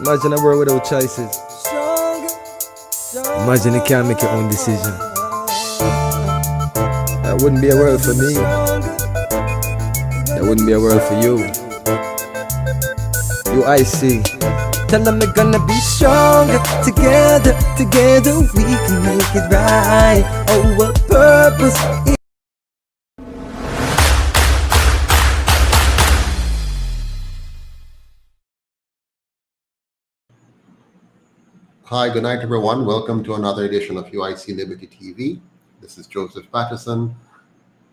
Imagine a world without choices. Imagine you can't make your own decision. That wouldn't be a world for me. That wouldn't be a world for you. You, I see. Tell them we're gonna be stronger. Together, together we can make it right. Our purpose is. Hi, good night, everyone. Welcome to another edition of UIC Liberty TV. This is Joseph Patterson.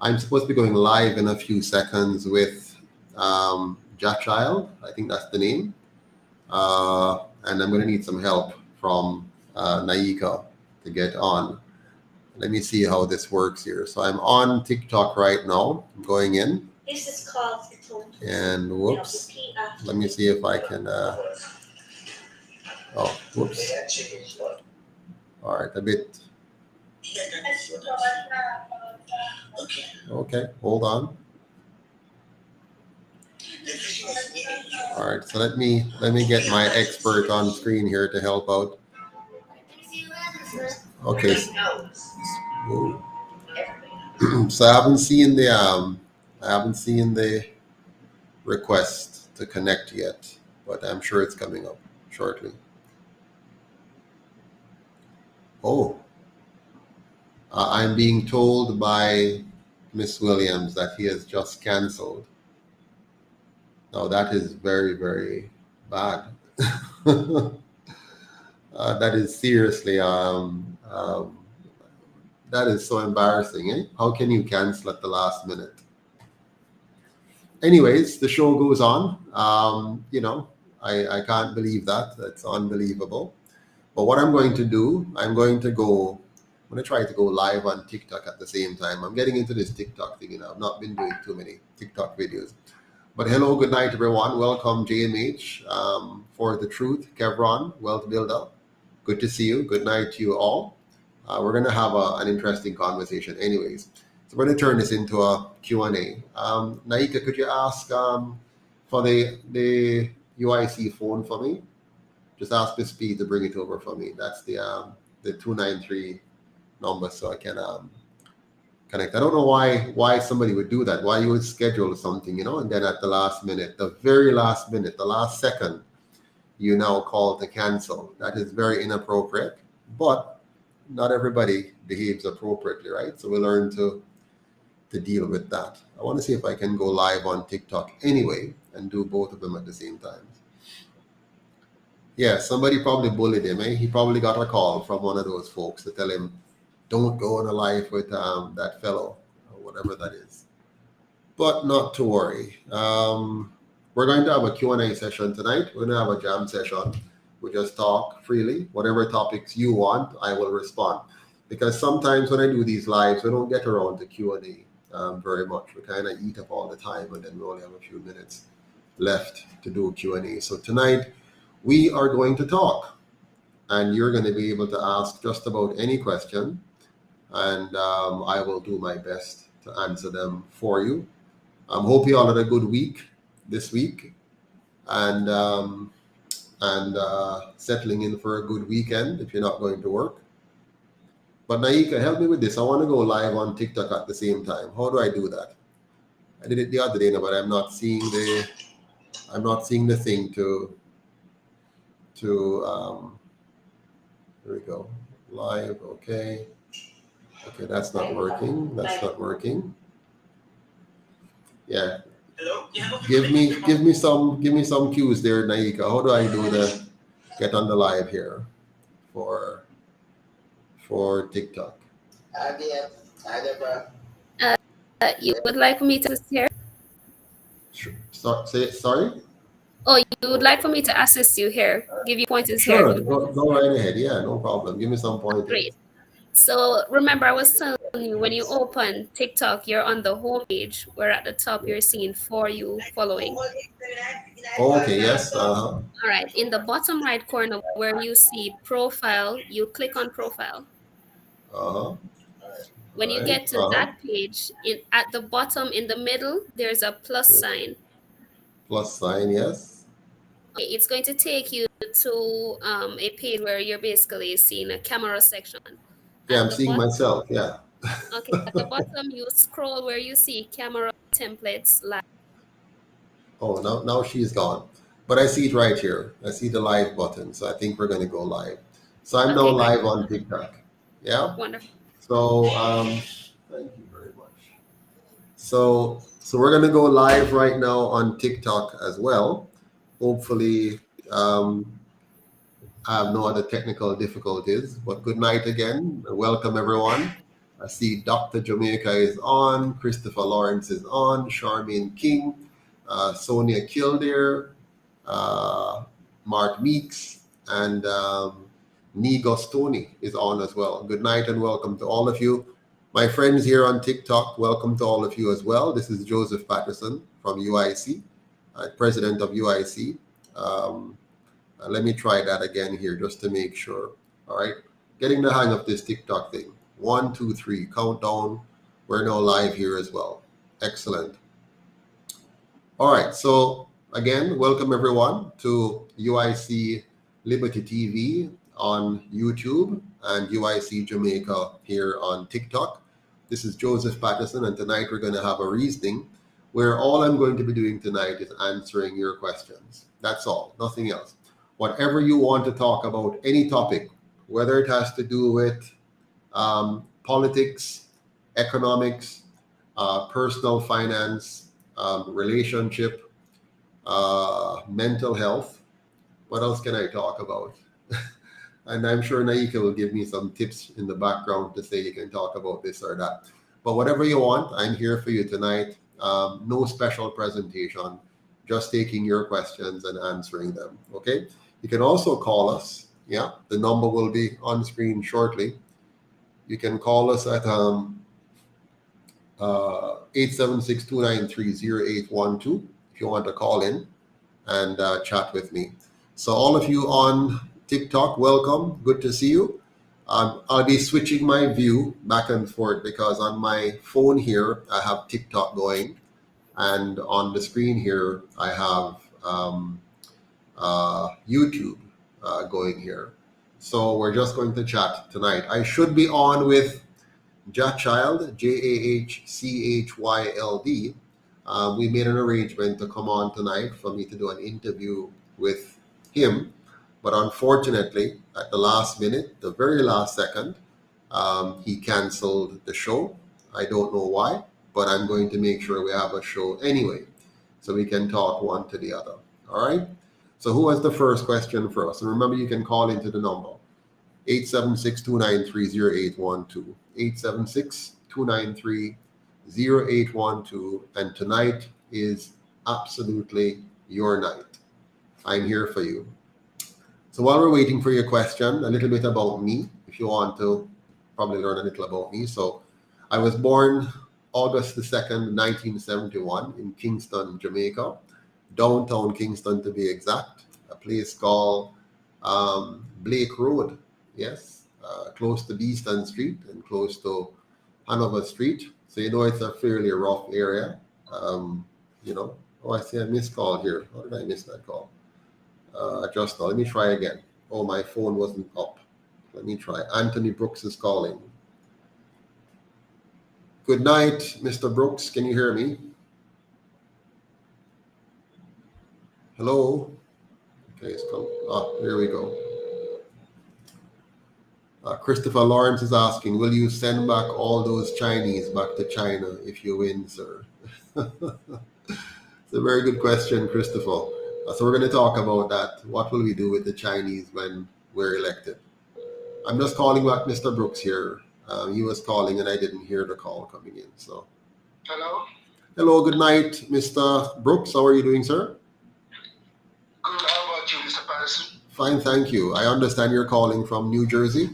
I'm supposed to be going live in a few seconds with JAHCHYLD. I think that's the name. And I'm going to need some help from Naika to get on. Let me see how this works here. So I'm on TikTok right now. I'm going in. This is called and whoops. Let me see if I can. Oh, whoops. All right, a bit. Okay, hold on. All right, so let me get my expert on screen here to help out. Okay. So I haven't seen the request to connect yet, but I'm sure it's coming up shortly. Oh, I'm being told by Miss Williams that he has just canceled. Now that is very, very bad. That is seriously, that is so embarrassing. Eh? How can you cancel at the last minute? Anyways, the show goes on. I can't believe that. That's unbelievable. But what I'm going to do, I'm going to try to go live on TikTok at the same time. I'm getting into this TikTok thing, I've not been doing too many TikTok videos. But hello, good night, everyone. Welcome, JMH, for the truth. Kevron, Wealth Builder. Good to see you. Good night to you all. We're going to have an interesting conversation anyways. So we're going to turn this into a Q&A. Naika, could you ask for the UIC phone for me? Just ask Miss P to bring it over for me. That's the 293 number, so I can connect. I don't know why somebody would do that. Why you would schedule something, and then at the last minute, the very last minute, the last second, you now call to cancel. That is very inappropriate. But not everybody behaves appropriately, right? So we learn to deal with that. I want to see if I can go live on TikTok anyway and do both of them at the same time. Yeah, somebody probably bullied him. Eh? He probably got a call from one of those folks to tell him, don't go on a live with that fellow, or whatever that is. But not to worry. We're going to have a Q&A session tonight. We're going to have a jam session. We just talk freely. Whatever topics you want, I will respond. Because sometimes when I do these lives, we don't get around to Q&A very much. We kind of eat up all the time, and then we only have a few minutes left to do Q&A. So tonight, we are going to talk, and you're going to be able to ask just about any question, and I will do my best to answer them for you. Hope you all had a good week this week, and settling in for a good weekend if you're not going to work. But Naika, help me with this. I want to go live on TikTok at the same time. How do I do that? I did it the other day, but I'm not seeing the thing to here we go, live. Okay, that's not working. Yeah, give me some cues there, Naika. How do I do the get on the live here for TikTok? You would like for me to assist here? Sorry? Oh, you would like for me to assist you here? Give you pointers Sure, here? go right ahead. Yeah, no problem. Give me some pointers. Great. So remember, I was telling you, when you open TikTok, you're on the home page, where at the top you're seeing For You following. Okay, yes. All right. In the bottom right corner where you see profile, you click on profile. When you get to that page, at the bottom in the middle, there's a plus sign. Plus sign, yes. it's going to take you to a page where you're basically seeing a camera section. Yeah, I'm At the seeing bottom, myself. Yeah. okay, at the bottom you scroll where you see camera templates live. Oh, now she's gone. But I see it right here. I see the live button. So I think we're going to go live. So I'm now Okay, great, live on TikTok. Yeah. wonderful. So thank you very much. So we're going to go live right now on TikTok as well. Hopefully, I have no other technical difficulties. But good night again. Welcome everyone. I see Dr. Jamaica is on, Christopher Lawrence is on, Charmaine King, Sonia Kildare, uh, Mark Meeks, and Nigo Stoney is on as well. Good night and welcome to all of you. My friends here on TikTok, welcome to all of you as well. This is Joseph Patterson from UIC, president of UIC. Um, Let me try that again here just to make sure. All right. Getting the hang of this TikTok thing. 1, 2, 3, countdown. We're now live here as well. Excellent. All right. So, again, welcome everyone to UIC Liberty TV on YouTube and UIC Jamaica here on TikTok. This is Joseph Patterson, and tonight we're going to have a reasoning where all I'm going to be doing tonight is answering your questions. That's all, nothing else. Whatever you want to talk about, any topic, whether it has to do with politics, economics, personal finance, relationship, mental health. What else can I talk about? And I'm sure Naika will give me some tips in the background to say you can talk about this or that. But whatever you want, I'm here for you tonight. No special presentation, just taking your questions and answering them. Okay? You can also call us. Yeah, the number will be on screen shortly. You can call us at 876-293-0812 if you want to call in and chat with me. So all of you on TikTok, welcome. Good to see you. I'll be switching my view back and forth because on my phone here, I have TikTok going. And on the screen here, I have YouTube going here. So we're just going to chat tonight. I should be on with JAHCHYLD, JAHCHYLD. We made an arrangement to come on tonight for me to do an interview with him. But unfortunately, at the last minute, the very last second, he canceled the show. I don't know why, but I'm going to make sure we have a show anyway, so we can talk one to the other. All right? So who has the first question for us? And remember, you can call into the number 876-293-0812. 876-293-0812. And tonight is absolutely your night. I'm here for you. So while we're waiting for your question, a little bit about me, if you want to probably learn a little about me. So I was born August the 2nd, 1971 in Kingston, Jamaica, downtown Kingston to be exact, a place called Blake Road, yes, close to Beeston Street and close to Hanover Street. So you know it's a fairly rough area. Oh, I see a missed call here. How did I miss that call? Just now, let me try again. Oh, my phone wasn't up. Let me try. Anthony Brooks is calling. Good night, Mr. Brooks. Can you hear me? Hello? Okay, it's come. There we go. Christopher Lawrence is asking, will you send back all those Chinese back to China if you win, sir? It's a very good question, Christopher. So we're going to talk about that. What will we do with the Chinese when we're elected? I'm just calling back Mr. Brooks here. He was calling and I didn't hear the call coming in. So, hello. Hello, good night, Mr. Brooks. How are you doing, sir? Good. How about you, Mr. Patterson? Fine, thank you. I understand you're calling from New Jersey.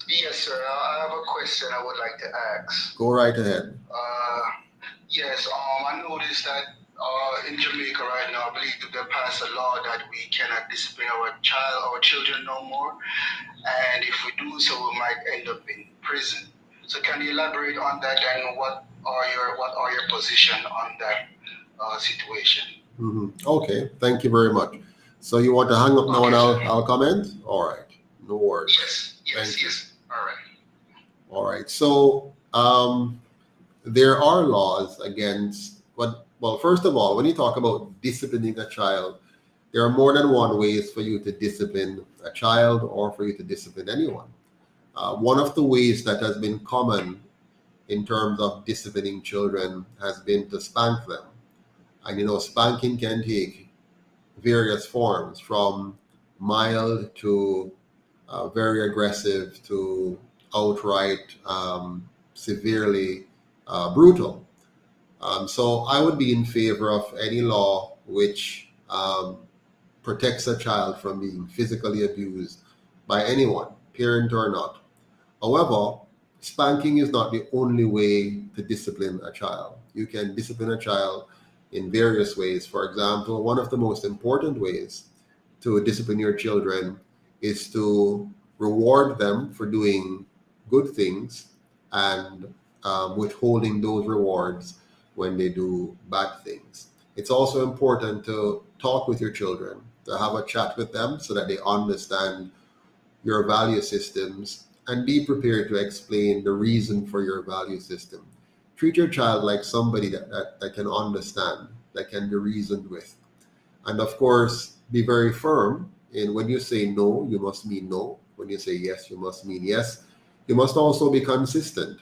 Yes, sir. I have a question I would like to ask. Go right ahead. Yes. I noticed that in Jamaica right now, I believe they passed a law that we cannot discipline our children no more, and if we do so, we might end up in prison. So, can you elaborate on that, and what are your position on that situation? Okay, thank you very much. So you want to hang up now and Okay, sir. I'll comment? All right, no worries. Yes, yes, Thank you. yes. All right. All right, so there are laws against what, well, first of all, when you talk about disciplining a child, there are more than one ways for you to discipline a child or for you to discipline anyone. One of the ways that has been common in terms of disciplining children has been to spank them. And spanking can take various forms from mild to very aggressive to outright severely brutal. So I would be in favor of any law which protects a child from being physically abused by anyone, parent or not. However, spanking is not the only way to discipline a child. You can discipline a child in various ways. For example, one of the most important ways to discipline your children is to reward them for doing good things and withholding those rewards when they do bad things. It's also important to talk with your children, to have a chat with them so that they understand your value systems and be prepared to explain the reason for your value system. Treat your child like somebody that can understand, that can be reasoned with. And of course, be very firm in when you say no, you must mean no. When you say yes, you must mean yes. You must also be consistent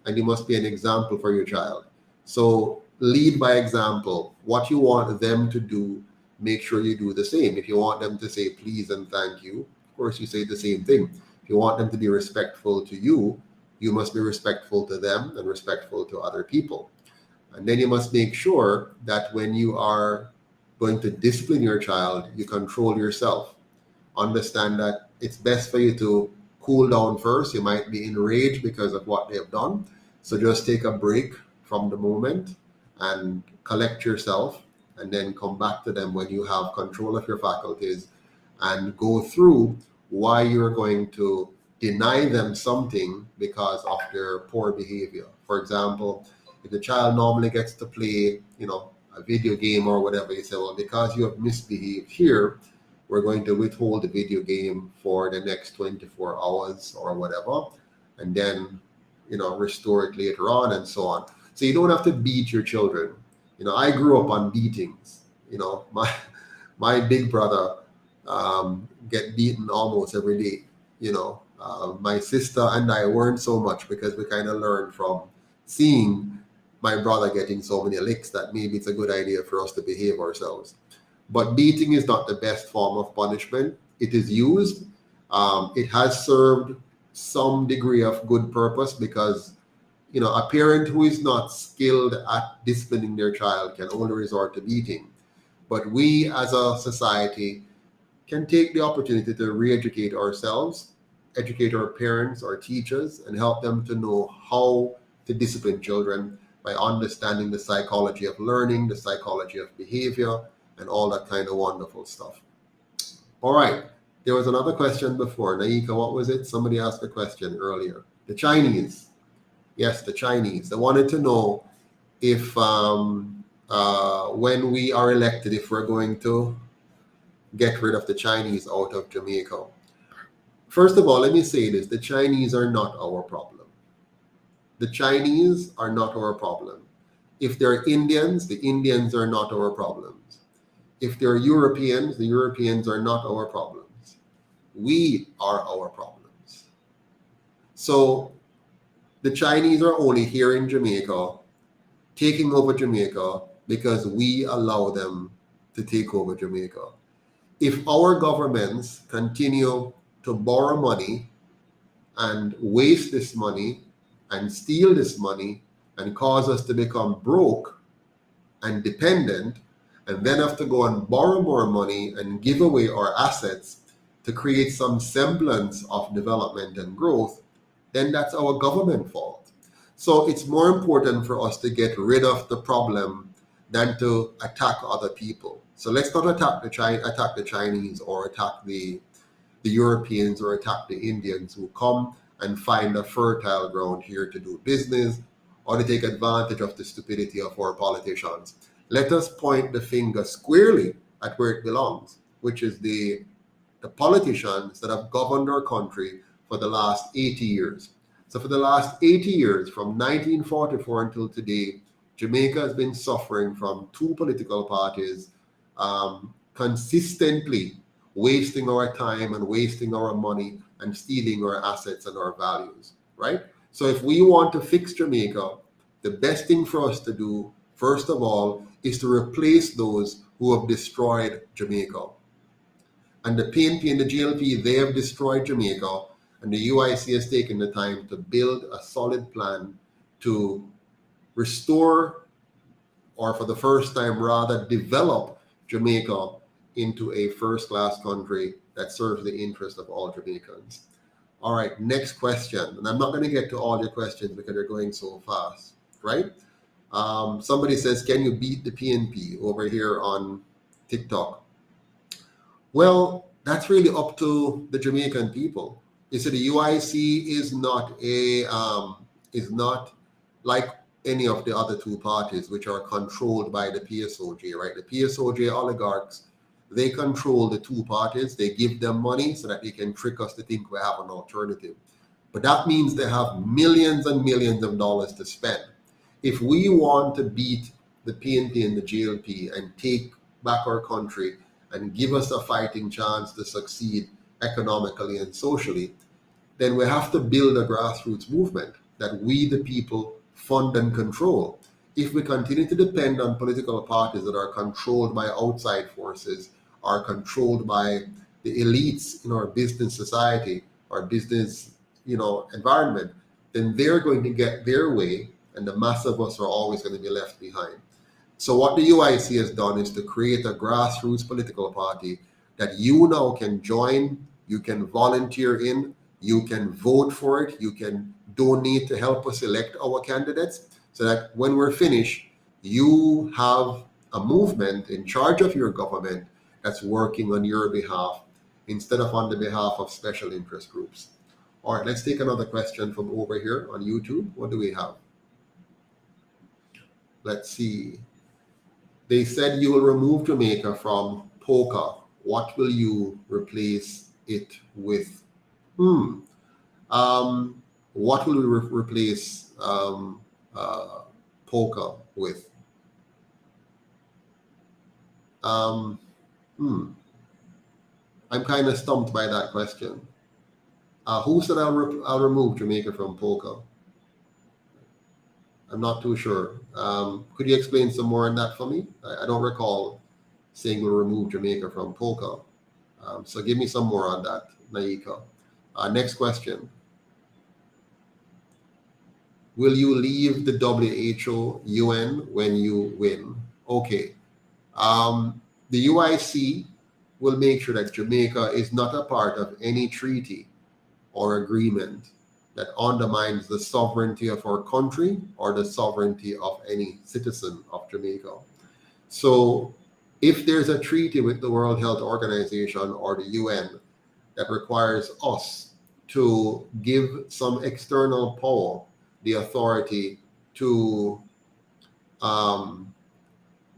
and you must be an example for your child. So lead by example. What you want them to do, make sure you do the same. If you want them to say please and thank you, of course you say the same thing. If you want them to be respectful to you, you must be respectful to them and respectful to other people. And then you must make sure that when you are going to discipline your child, you control yourself. Understand that it's best for you to cool down first. You might be enraged because of what they have done. So just take a break from the moment and collect yourself and then come back to them when you have control of your faculties and go through why you're going to deny them something because of their poor behavior. For example, if the child normally gets to play, a video game or whatever, you say, well, because you have misbehaved here, we're going to withhold the video game for the next 24 hours or whatever, and then, restore it later on and so on. So you don't have to beat your children. I grew up on beatings. My big brother get beaten almost every day. My sister and I weren't so much because we kind of learned from seeing my brother getting so many licks that maybe it's a good idea for us to behave ourselves. But beating is not the best form of punishment. It is used. It has served some degree of good purpose because, a parent who is not skilled at disciplining their child can only resort to beating. But we as a society can take the opportunity to re-educate ourselves, educate our parents, our teachers, and help them to know how to discipline children by understanding the psychology of learning, the psychology of behavior, and all that kind of wonderful stuff. All right. There was another question before. Naika, what was it? Somebody asked a question earlier. The Chinese. Yes, the Chinese. They wanted to know if when we are elected, if we're going to get rid of the Chinese out of Jamaica. First of all, let me say this. The Chinese are not our problem. The Chinese are not our problem. If they're Indians, the Indians are not our problems. If they're Europeans, the Europeans are not our problems. We are our problems. So the Chinese are only here in Jamaica, taking over Jamaica because we allow them to take over Jamaica. If our governments continue to borrow money and waste this money and steal this money and cause us to become broke and dependent, and then have to go and borrow more money and give away our assets to create some semblance of development and growth, then that's our government fault. So it's more important for us to get rid of the problem than to attack other people. So let's not attack the Chinese or attack the Europeans or attack the Indians who come and find a fertile ground here to do business or to take advantage of the stupidity of our politicians. let us point the finger squarely at where it belongs, which is the politicians that have governed our country for the last 80 years. So for the last 80 years, from 1944 until today, Jamaica has been suffering from two political parties consistently wasting our time and wasting our money and stealing our assets and our values, right? So if we want to fix Jamaica, the best thing for us to do, first of all, is to replace those who have destroyed Jamaica. And the PNP and the GLP, they have destroyed Jamaica, and the UIC has taken the time to build a solid plan to restore, or for the first time rather, develop Jamaica into a first-class country that serves the interest of all Jamaicans. All right, next question. And I'm not going to get to all your questions because they're going so fast, right? Somebody says, can you beat the PNP over here on TikTok? Well, that's really up to the Jamaican people. You see, the UIC is not like any of the other two parties, which are controlled by the PSOJ, right? The PSOJ oligarchs, they control the two parties. They give them money so that they can trick us to think we have an alternative. But that means they have millions and millions of dollars to spend. If we want to beat the PNP and the GLP and take back our country and give us a fighting chance to succeed economically and socially, then we have to build a grassroots movement that we, the people, fund and control. If we continue to depend on political parties that are controlled by outside forces, are controlled by the elites in our business society, our business, environment, then they're going to get their way, and the mass of us are always going to be left behind. So what the UIC has done is to create a grassroots political party that you now can join, you can volunteer in, you can vote for it, you can donate to help us elect our candidates, so that when we're finished, you have a movement in charge of your government that's working on your behalf instead of on the behalf of special interest groups. All right, let's take another question from over here on YouTube. What do we have? Let's see. They said you will remove Jamaica from polka. What will you replace it with? What will we replace polka with? I'm kind of stumped by that question. Who said I'll remove Jamaica from polka? I'm not too sure. Could you explain some more on that for me? I don't recall saying we'll remove Jamaica from polka. So give me some more on that, Naika. Next question. Will you leave the WHO, UN when you win? Okay. The UIC will make sure that Jamaica is not a part of any treaty or agreement that undermines the sovereignty of our country or the sovereignty of any citizen of Jamaica. So if there's a treaty with the World Health Organization or the UN that requires us to give some external power the authority to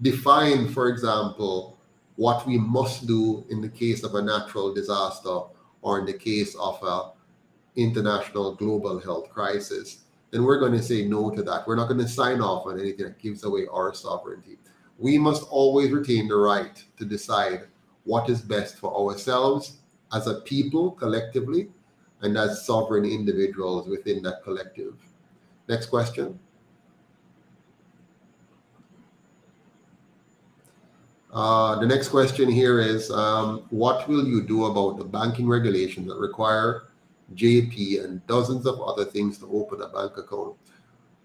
define, for example, what we must do in the case of a natural disaster or in the case of a international global health crisis, then we're going to say no to that. We're not going to sign off on anything that gives away our sovereignty. We must always retain the right to decide what is best for ourselves as a people collectively and as sovereign individuals within that collective. Next question. The next question here is, what will you do about the banking regulations that require JP and dozens of other things to open a bank account?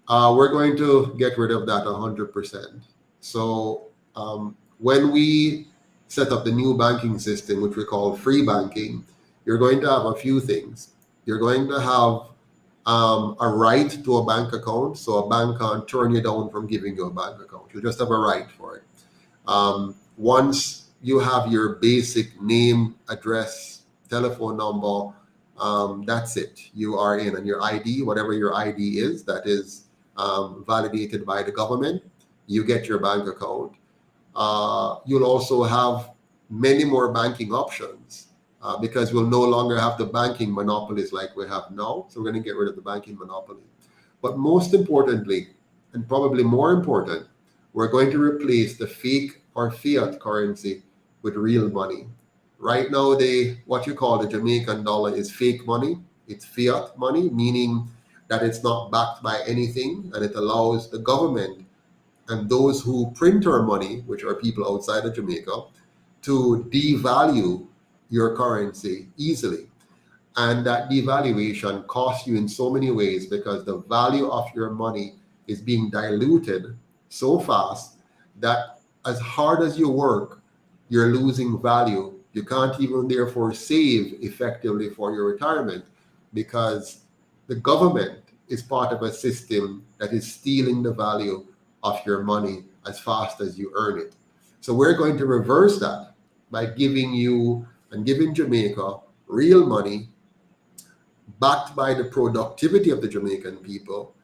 We're going to get rid of that 100%. So when we set up the new banking system, which we call free banking, you're going to have a few things. You're going to have a right to a bank account. So a bank can't turn you down from giving you a bank account. You just have a right for it. Once you have your basic name, address, telephone number, that's it. You are in, and your ID, whatever your ID is, that is validated by the government, you get your bank account. You'll also have many more banking options because we'll no longer have the banking monopolies like we have now. So we're going to get rid of the banking monopoly. But most importantly, and probably more important, we're going to replace the fake or fiat currency with real money. Right now, what you call the Jamaican dollar is fake money. It's fiat money, meaning that it's not backed by anything, and it allows the government and those who print our money, which are people outside of Jamaica, to devalue your currency easily. And that devaluation costs you in so many ways because the value of your money is being diluted so fast that as hard as you work, you're losing value. You can't even therefore save effectively for your retirement because the government is part of a system that is stealing the value of your money as fast as you earn it. So we're going to reverse that by giving you and giving Jamaica real money backed by the productivity of the Jamaican people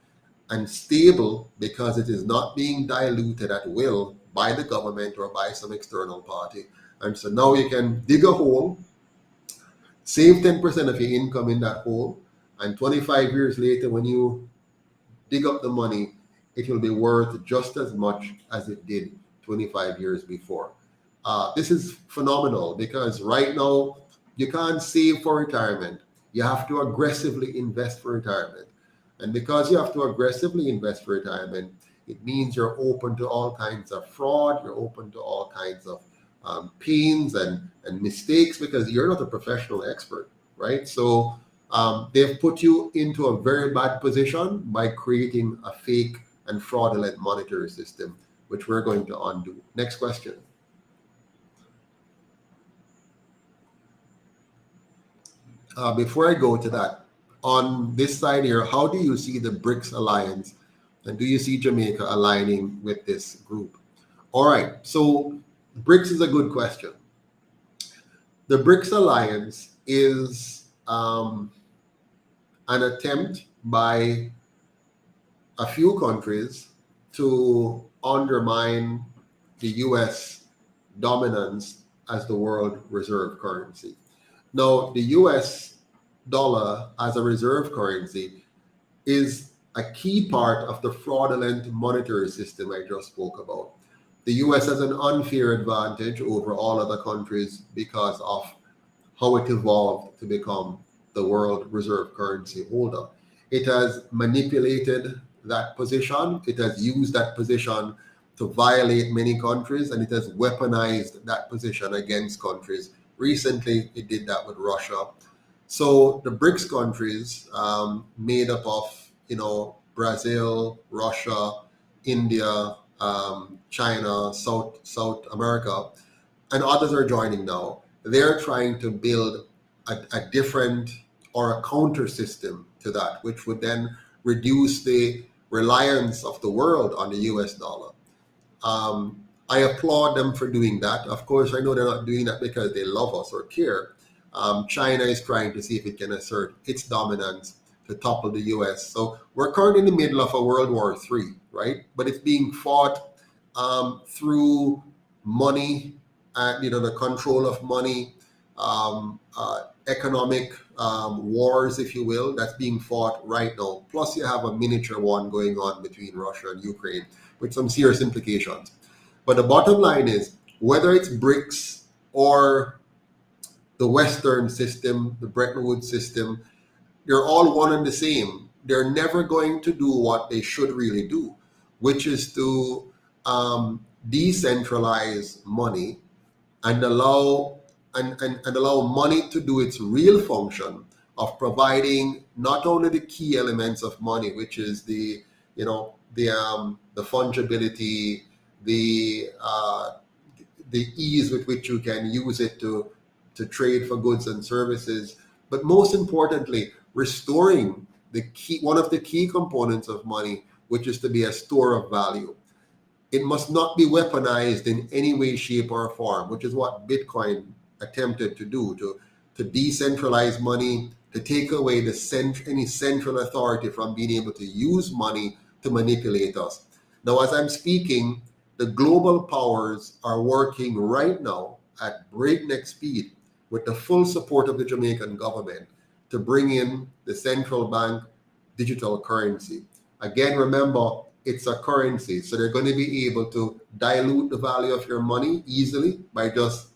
and stable because it is not being diluted at will by the government or by some external party. And so now you can dig a hole, save 10% of your income in that hole, and 25 years later, when you dig up the money, it will be worth just as much as it did 25 years before. This is phenomenal because right now you can't save for retirement. You have to aggressively invest for retirement. And because you have to aggressively invest for retirement, it means you're open to all kinds of fraud, you're open to all kinds of pains and mistakes because you're not a professional expert, right? So they've put you into a very bad position by creating a fake and fraudulent monetary system, which we're going to undo. Next question. Before I go to that, on this side here, how do you see the BRICS alliance? And do you see Jamaica aligning with this group? All right, so BRICS is a good question. The BRICS alliance is an attempt by a few countries to undermine the US dominance as the world reserve currency. Now, the US dollar as a reserve currency is a key part of the fraudulent monetary system I just spoke about. The US has an unfair advantage over all other countries because of how it evolved to become the world reserve currency holder. It has manipulated that position. It has used that position to violate many countries, and it has weaponized that position against countries. Recently, it did that with Russia. So the BRICS countries, made up of, Brazil, Russia, India, China, South America, and others are joining now. They're trying to build a different or a counter system to that, which would then reduce the reliance of the world on the US dollar. I applaud them for doing that. Of course, I know they're not doing that because they love us or care. China is trying to see if it can assert its dominance to topple the US. So we're currently in the middle of a World War III, right? But it's being fought through money and the control of money, economic wars, if you will, that's being fought right now. Plus, you have a miniature one going on between Russia and Ukraine with some serious implications. But the bottom line is, whether it's BRICS or the Western system, the Bretton Woods system, they're all one and the same. They're never going to do what they should really do, which is to decentralize money and allow money to do its real function of providing not only the key elements of money, which is the fungibility, the ease with which you can use it to trade for goods and services, but most importantly, restoring one of the key components of money, which is to be a store of value. It must not be weaponized in any way, shape, or form, which is what Bitcoin attempted to do, to decentralize money, to take away any central authority from being able to use money to manipulate us. Now, as I'm speaking, the global powers are working right now at breakneck speed with the full support of the Jamaican government to bring in the central bank digital currency. Again, remember, it's a currency, so they're going to be able to dilute the value of your money easily by just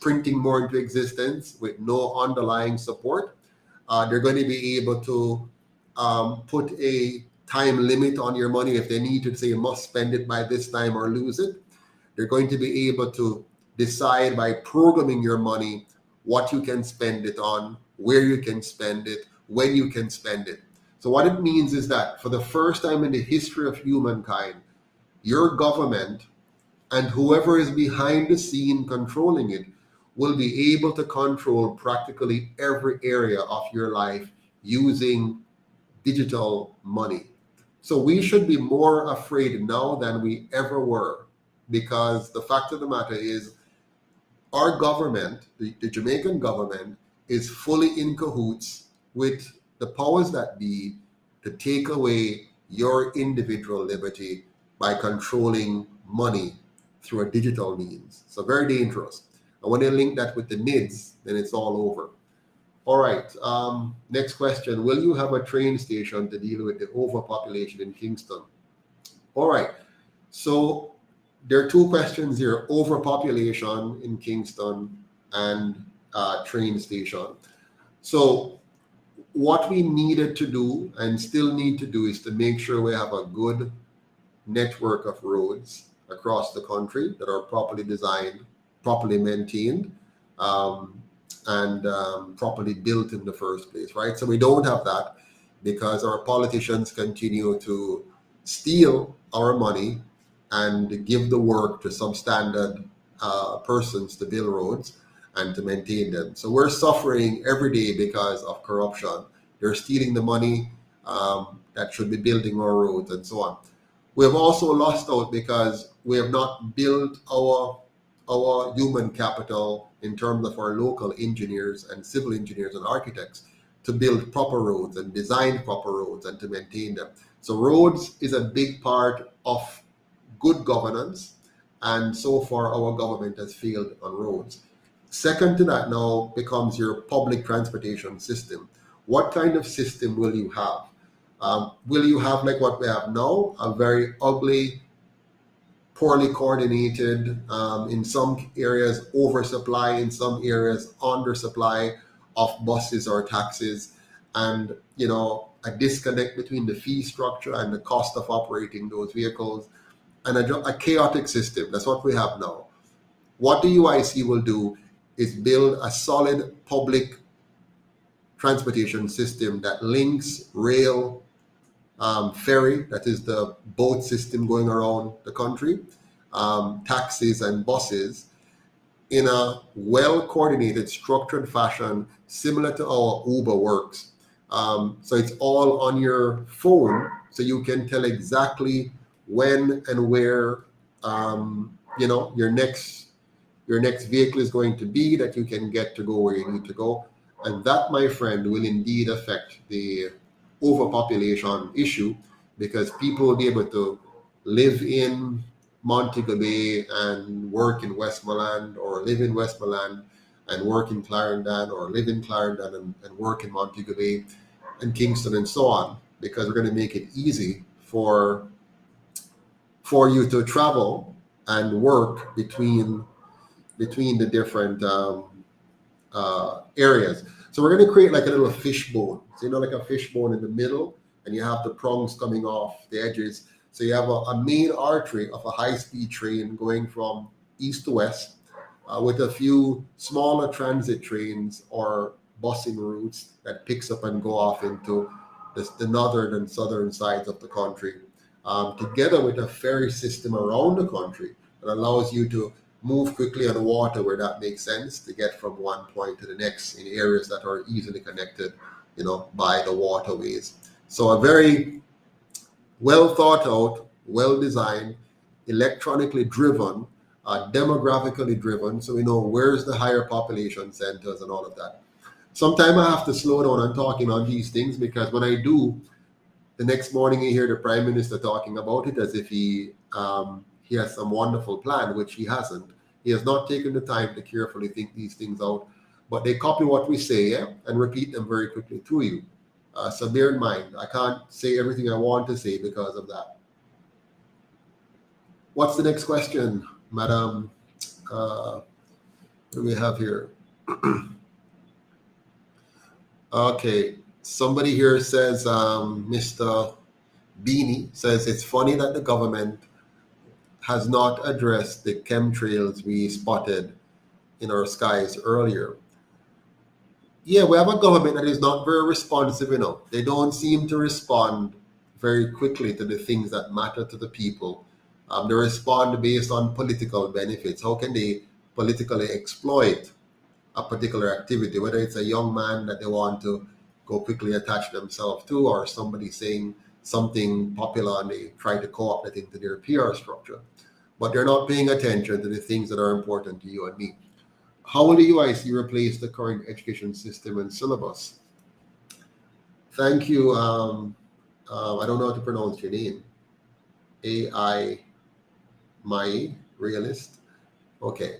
printing more into existence with no underlying support. They're going to be able to put a time limit on your money if they need to say you must spend it by this time or lose it. They're going to be able to decide by programming your money what you can spend it on, where you can spend it, when you can spend it. So what it means is that for the first time in the history of humankind, your government and whoever is behind the scene controlling it will be able to control practically every area of your life using digital money. So we should be more afraid now than we ever were, because the fact of the matter is our government, the Jamaican government, is fully in cahoots with the powers that be to take away your individual liberty by controlling money through a digital means. So very dangerous. And when they link that with the NIDS, then it's all over. All right. Next question. Will you have a train station to deal with the overpopulation in Kingston? All right. So there are two questions here: overpopulation in Kingston and train station. So what we needed to do and still need to do is to make sure we have a good network of roads across the country that are properly designed, properly maintained, and properly built in the first place, right? So we don't have that because our politicians continue to steal our money and give the work to substandard persons to build roads and to maintain them. So we're suffering every day because of corruption. They're stealing the money that should be building our roads and so on. We have also lost out because we have not built our human capital in terms of our local engineers and civil engineers and architects to build proper roads and design proper roads and to maintain them. So roads is a big part of good governance, and so far our government has failed on roads. Second to that now becomes your public transportation system. What kind of system will you have? Will you have like what we have now, a very ugly, poorly coordinated, in some areas oversupply, in some areas undersupply of buses or taxis, and a disconnect between the fee structure and the cost of operating those vehicles, and a chaotic system? That's what we have now. What the UIC will do is build a solid public transportation system that links rail, ferry, that is the boat system going around the country, taxis and buses, in a well-coordinated, structured fashion, similar to our Uber works. So it's all on your phone, so you can tell exactly when and where your next vehicle is going to be, that you can get to go where you need to go. And that, my friend, will indeed affect the overpopulation issue, because people will be able to live in Montego Bay and work in Westmoreland, or live in Westmoreland and work in Clarendon, or live in Clarendon and work in Montego Bay and Kingston and so on, because we're going to make it easy for you to travel and work between the different areas. So we're going to create like a little fishbone. So like a fishbone in the middle, and you have the prongs coming off the edges. So you have a main artery of a high-speed train going from east to west, with a few smaller transit trains or busing routes that picks up and go off into the northern and southern sides of the country, together with a ferry system around the country that allows you to move quickly on water where that makes sense, to get from one point to the next in areas that are easily connected, by the waterways. So a very well thought out, well designed, electronically driven, demographically driven, so we know where's the higher population centers and all of that. Sometimes I have to slow down on talking on these things, because when I do, The next morning, you hear the Prime Minister talking about it as if he has some wonderful plan, which he hasn't. He has not taken the time to carefully think these things out, but they copy what we say, yeah, and repeat them very quickly to you. So bear in mind, I can't say everything I want to say because of that. What's the next question, Madam? What do we have here? Okay, somebody here says, Mr. Beanie says, it's funny that the government has not addressed the chemtrails we spotted in our skies earlier. Yeah, we have a government that is not very responsive enough. They don't seem to respond very quickly to the things that matter to the people. They respond based on political benefits. How can they politically exploit a particular activity, whether it's a young man that they want to go quickly attach themselves to, or somebody saying something popular and they try to co-opt that into their PR structure. But they're not paying attention to the things that are important to you and me. How will the UIC replace the current education system and syllabus? Thank you. I don't know how to pronounce your name. AI My Realist. Okay.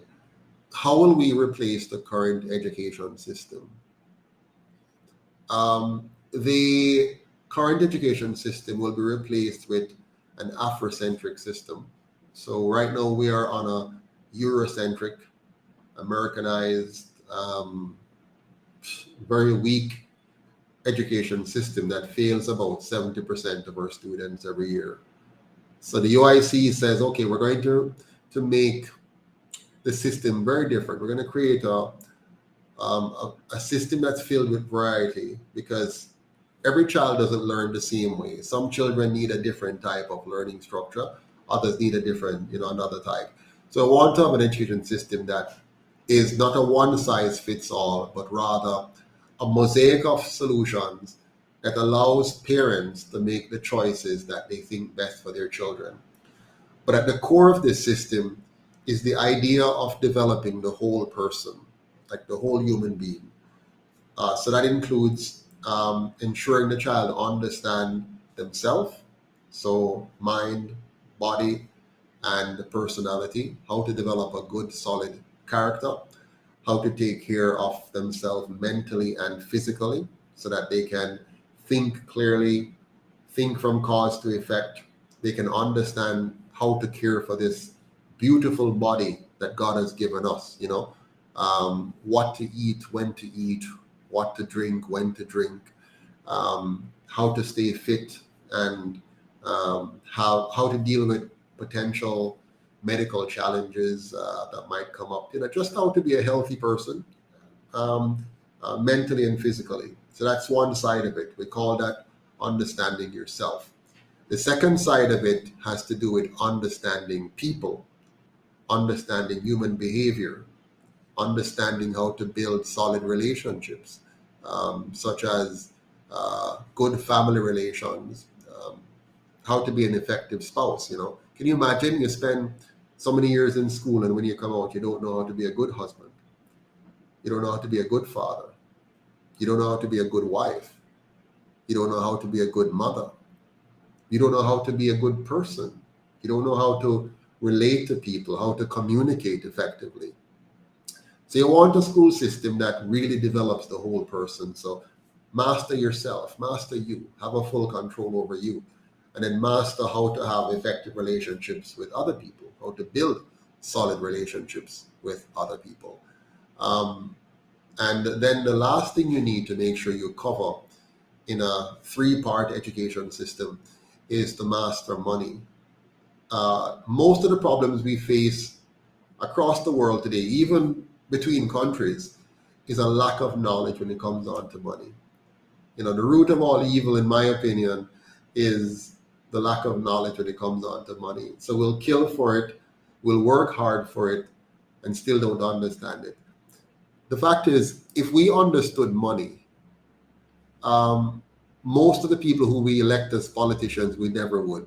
How will we replace the current education system? The current education system will be replaced with an Afrocentric system. So right now we are on a Eurocentric, Americanized, very weak education system that fails about 70% of our students every year. So the UIC says, okay, we're going to make the system very different. We're going to create a system that's filled with variety, because every child doesn't learn the same way. Some children need a different type of learning structure. Others need a different, another type. So I want to have an education system that is not a one size fits all, but rather a mosaic of solutions that allows parents to make the choices that they think best for their children. But at the core of this system is the idea of developing the whole person, like the whole human being. So that includes ensuring the child understand themselves, so mind, body, and personality, how to develop a good, solid character, how to take care of themselves mentally and physically so that they can think clearly, think from cause to effect. They can understand how to care for this beautiful body that God has given us, what to eat, when to eat, what to drink, when to drink, how to stay fit, and how to deal with potential medical challenges that might come up, just how to be a healthy person, mentally and physically. So that's one side of it. We call that understanding yourself. The second side of it has to do with understanding people, understanding human behavior, understanding how to build solid relationships, such as good family relations, how to be an effective spouse. Can you imagine you spend so many years in school and when you come out, you don't know how to be a good husband. You don't know how to be a good father. You don't know how to be a good wife. You don't know how to be a good mother. You don't know how to be a good person. You don't know how to relate to people, how to communicate effectively. So you want a school system that really develops the whole person. So master yourself, master you, have a full control over you, and then master how to have effective relationships with other people, how to build solid relationships with other people. And then the last thing you need to make sure you cover in a 3-part education system is to master money. Most of the problems we face across the world today, even between countries, is a lack of knowledge when it comes on to money. The root of all evil, in my opinion, is the lack of knowledge when it comes on to money. So we'll kill for it, we'll work hard for it, and still don't understand it. The fact is, if we understood money, most of the people who we elect as politicians, we never would,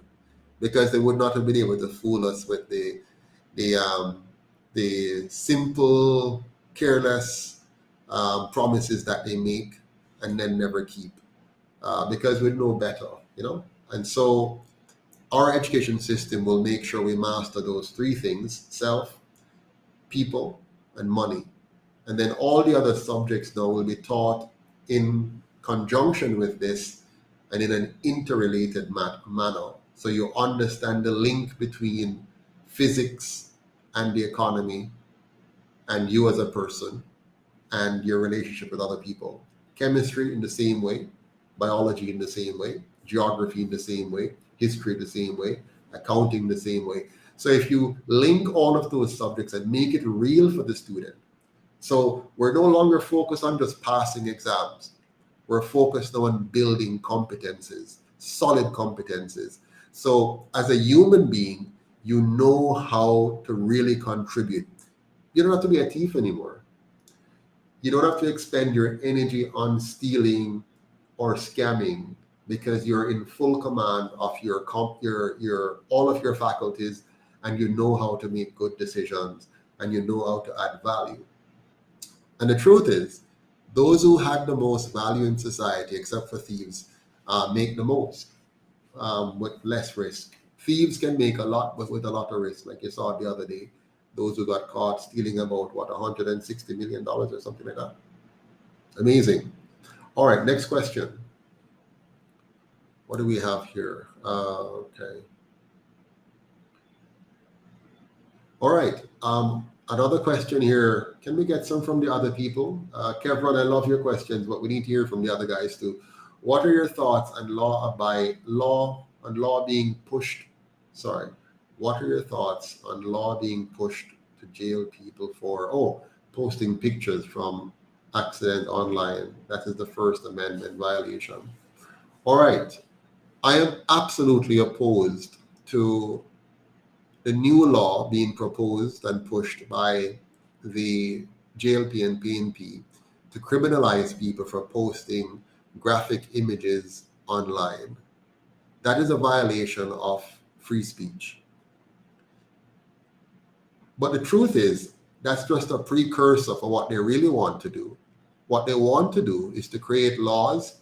because they would not have been able to fool us with the simple, careless promises that they make and then never keep, because we know better. And so our education system will make sure we master those three things: self, people, and money. And then all the other subjects now will be taught in conjunction with this and in an interrelated manner. So you understand the link between physics and the economy and you as a person and your relationship with other people. Chemistry in the same way, biology in the same way, geography in the same way, history the same way, accounting the same way. So if you link all of those subjects and make it real for the student, so we're no longer focused on just passing exams. We're focused on building competences, solid competences. So as a human being, you know how to really contribute. You don't have to be a thief anymore. You don't have to expend your energy on stealing or scamming because you're in full command of your all of your faculties, and you know how to make good decisions, and you know how to add value. And the truth is, those who had the most value in society, except for thieves, make the most with less risk. Thieves can make a lot, but with a lot of risk, like you saw the other day. Those who got caught stealing about what, $160 million or something like that. Amazing. All right, next question. What do we have here? Okay. All right. Another question here. Can we get some from the other people? Kevron, I love your questions, but we need to hear from the other guys too. What are your thoughts on law being pushed? Sorry. What are your thoughts on law being pushed to jail people for posting pictures from accident online? That is the First Amendment violation. All right. I am absolutely opposed to the new law being proposed and pushed by the JLP and PNP to criminalize people for posting graphic images online. That is a violation of free speech. But the truth is, that's just a precursor for what they really want to do. What they want to do is to create laws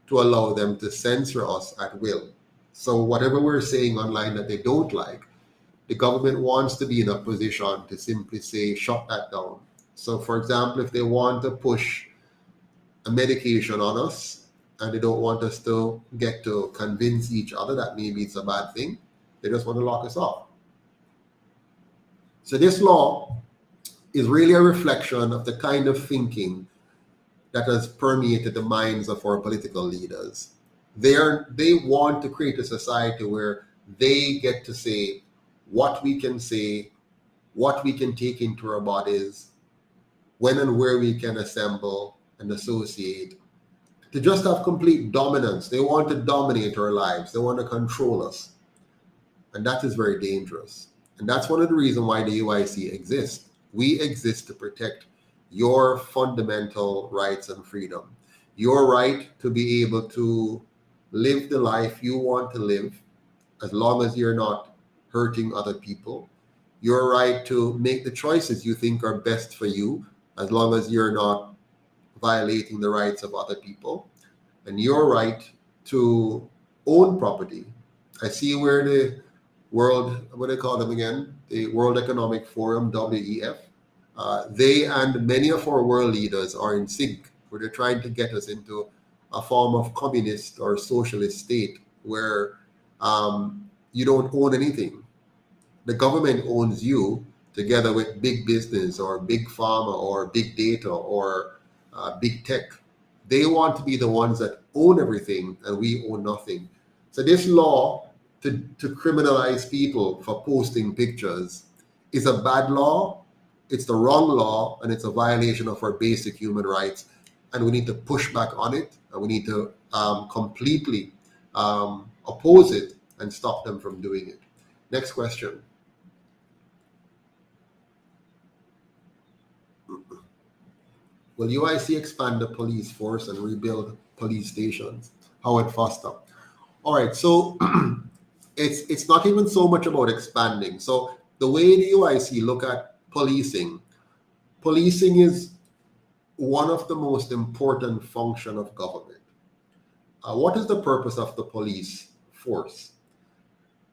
to allow them to censor us at will. So whatever we're saying online that they don't like, the government wants to be in a position to simply say, shut that down. So for example, if they want to push a medication on us and they don't want us to get to convince each other that maybe it's a bad thing, they just want to lock us off. So this law is really a reflection of the kind of thinking that has permeated the minds of our political leaders. They want to create a society where they get to say what we can say, what we can take into our bodies, when and where we can assemble and associate, to just have complete dominance. They want to dominate our lives. They want to control us. And that is very dangerous. And that's one of the reasons why the UIC exists. We exist to protect your fundamental rights and freedom. Your right to be able to live the life you want to live, as long as you're not hurting other people. Your right to make the choices you think are best for you, as long as you're not violating the rights of other people. And your right to own property. I see where the World, what do they call them again? The World Economic Forum, WEF. They and many of our world leaders are in sync, where they're trying to get us into a form of communist or socialist state where you don't own anything. The government owns you together with big business or big pharma or big data or big tech. They want to be the ones that own everything and we own nothing. So this law to criminalize people for posting pictures is a bad law. It's the wrong law, and it's a violation of our basic human rights. And we need to push back on it, and we need to completely oppose it and stop them from doing it. Next question. Will UIC expand the police force and rebuild police stations? Howard Foster. All right, so it's not even so much about expanding. So the way the UIC look at policing is one of the most important function of government. What is the purpose of the police force.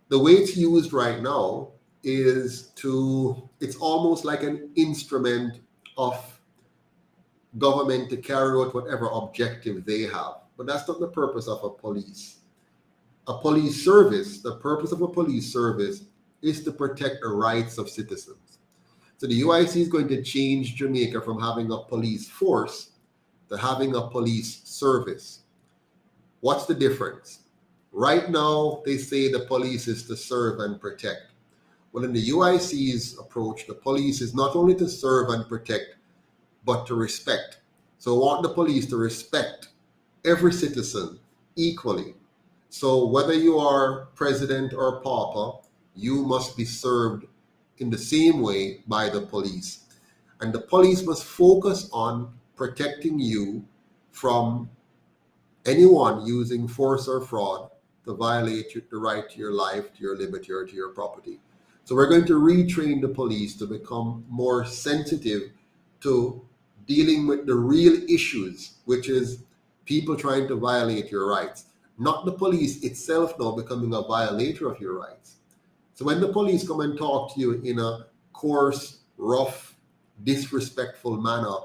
The way it's used right now is it's almost like an instrument of government to carry out whatever objective they have. But that's not the purpose of a police. A police service, the purpose of a police service is to protect the rights of citizens. So the UIC is going to change Jamaica from having a police force to having a police service. What's the difference? Right now, they say the police is to serve and protect. Well, in the UIC's approach, the police is not only to serve and protect, but to respect. So I want the police to respect every citizen equally. So whether you are president or pauper, you must be served in the same way by the police. And the police must focus on protecting you from anyone using force or fraud to violate the right to your life, to your liberty, or to your property. So we're going to retrain the police to become more sensitive to dealing with the real issues, which is people trying to violate your rights. Not the police itself now becoming a violator of your rights. So when the police come and talk to you in a coarse, rough, disrespectful manner,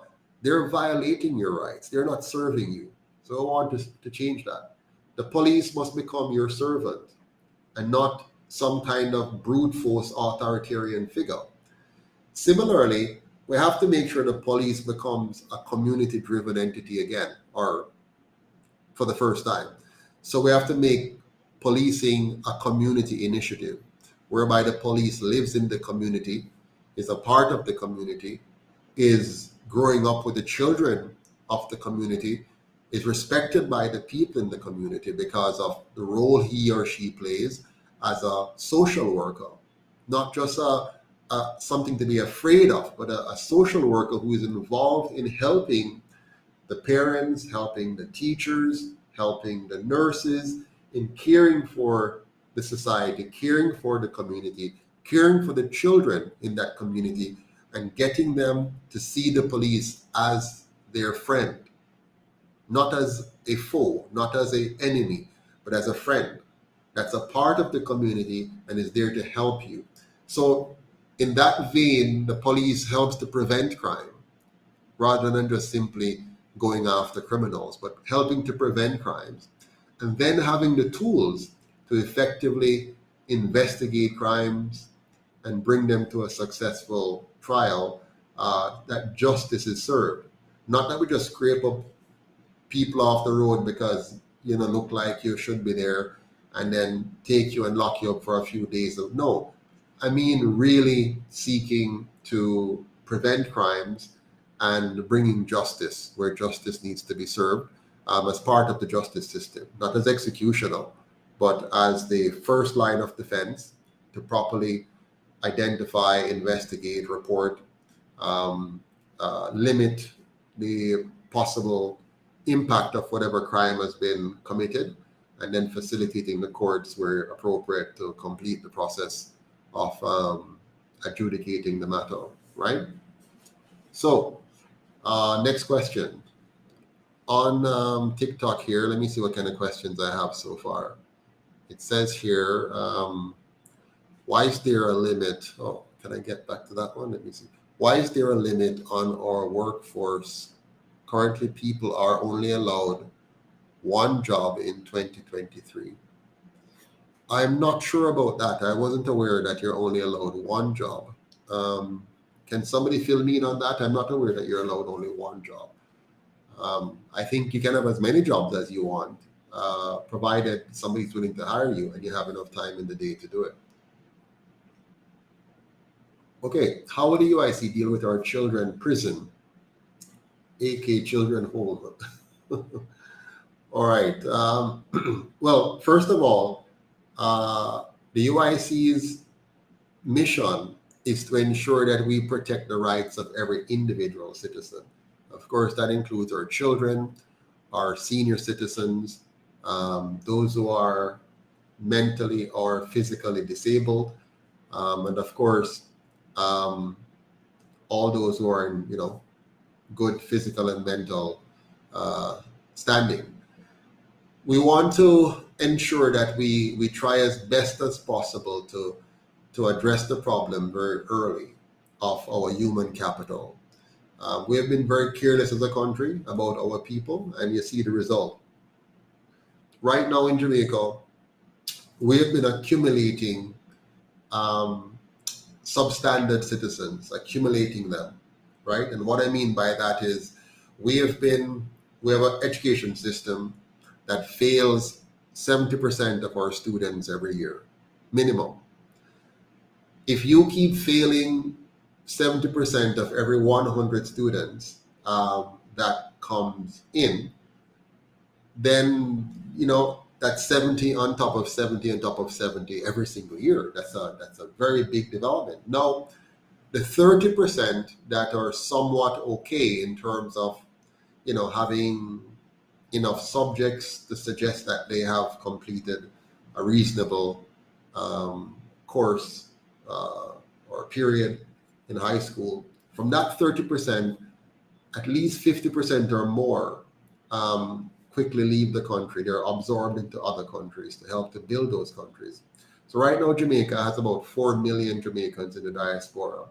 they're violating your rights. They're not serving you. So I want to change that. The police must become your servant and not some kind of brute force authoritarian figure. Similarly, we have to make sure the police becomes a community-driven entity again, or for the first time. So we have to make policing a community initiative, whereby the police lives in the community, is a part of the community, is growing up with the children of the community, is respected by the people in the community because of the role he or she plays as a social worker, not just something to be afraid of, but a social worker who is involved in helping the parents, helping the teachers, helping the nurses, in caring for the society, caring for the community, caring for the children in that community, and getting them to see the police as their friend, not as a foe, not as an enemy, but as a friend that's a part of the community and is there to help you. So in that vein, the police helps to prevent crime rather than just simply going after criminals, but helping to prevent crimes, and then having the tools to effectively investigate crimes and bring them to a successful trial, that justice is served. Not that we just scrape up people off the road because you look like you should be there and then take you and lock you up for a few days. No, I mean really seeking to prevent crimes and bringing justice where justice needs to be served, as part of the justice system, not as executioner, but as the first line of defense to properly identify, investigate, report, limit the possible impact of whatever crime has been committed, and then facilitating the courts where appropriate to complete the process of adjudicating the matter, right? So, next question. On TikTok here, let me see what kind of questions I have so far. It says here, why is there a limit? Oh, can I get back to that one? Let me see. Why is there a limit on our workforce? Currently, people are only allowed one job in 2023. I'm not sure about that. I wasn't aware that you're only allowed one job. Can somebody fill me in on that? I'm not aware that you're allowed only one job. I think you can have as many jobs as you want, provided somebody's willing to hire you and you have enough time in the day to do it. Okay, how will the UIC deal with our children prison, aka children home? All right. Well, first of all, the UIC's mission is to ensure that we protect the rights of every individual citizen. Of course, that includes our children, our senior citizens, those who are mentally or physically disabled, and of course, all those who are in, good physical and mental standing. we want to ensure that we try as best as possible to address the problem very early of our human capital. We have been very careless as a country about our people, and you see the result. Right now in Jamaica, we have been accumulating substandard citizens, accumulating them, right? And what I mean by that is we have an education system that fails 70% of our students every year, minimum. If you keep failing 70% of every 100 students that comes in, then that's 70 on top of 70 on top of 70 every single year. That's a very big development. Now, the 30% that are somewhat okay in terms of having enough subjects to suggest that they have completed a reasonable course or period in high school. From that 30%, at least 50% or more quickly leave the country. They're absorbed into other countries to help to build those countries. So right now, Jamaica has about 4 million Jamaicans in the diaspora,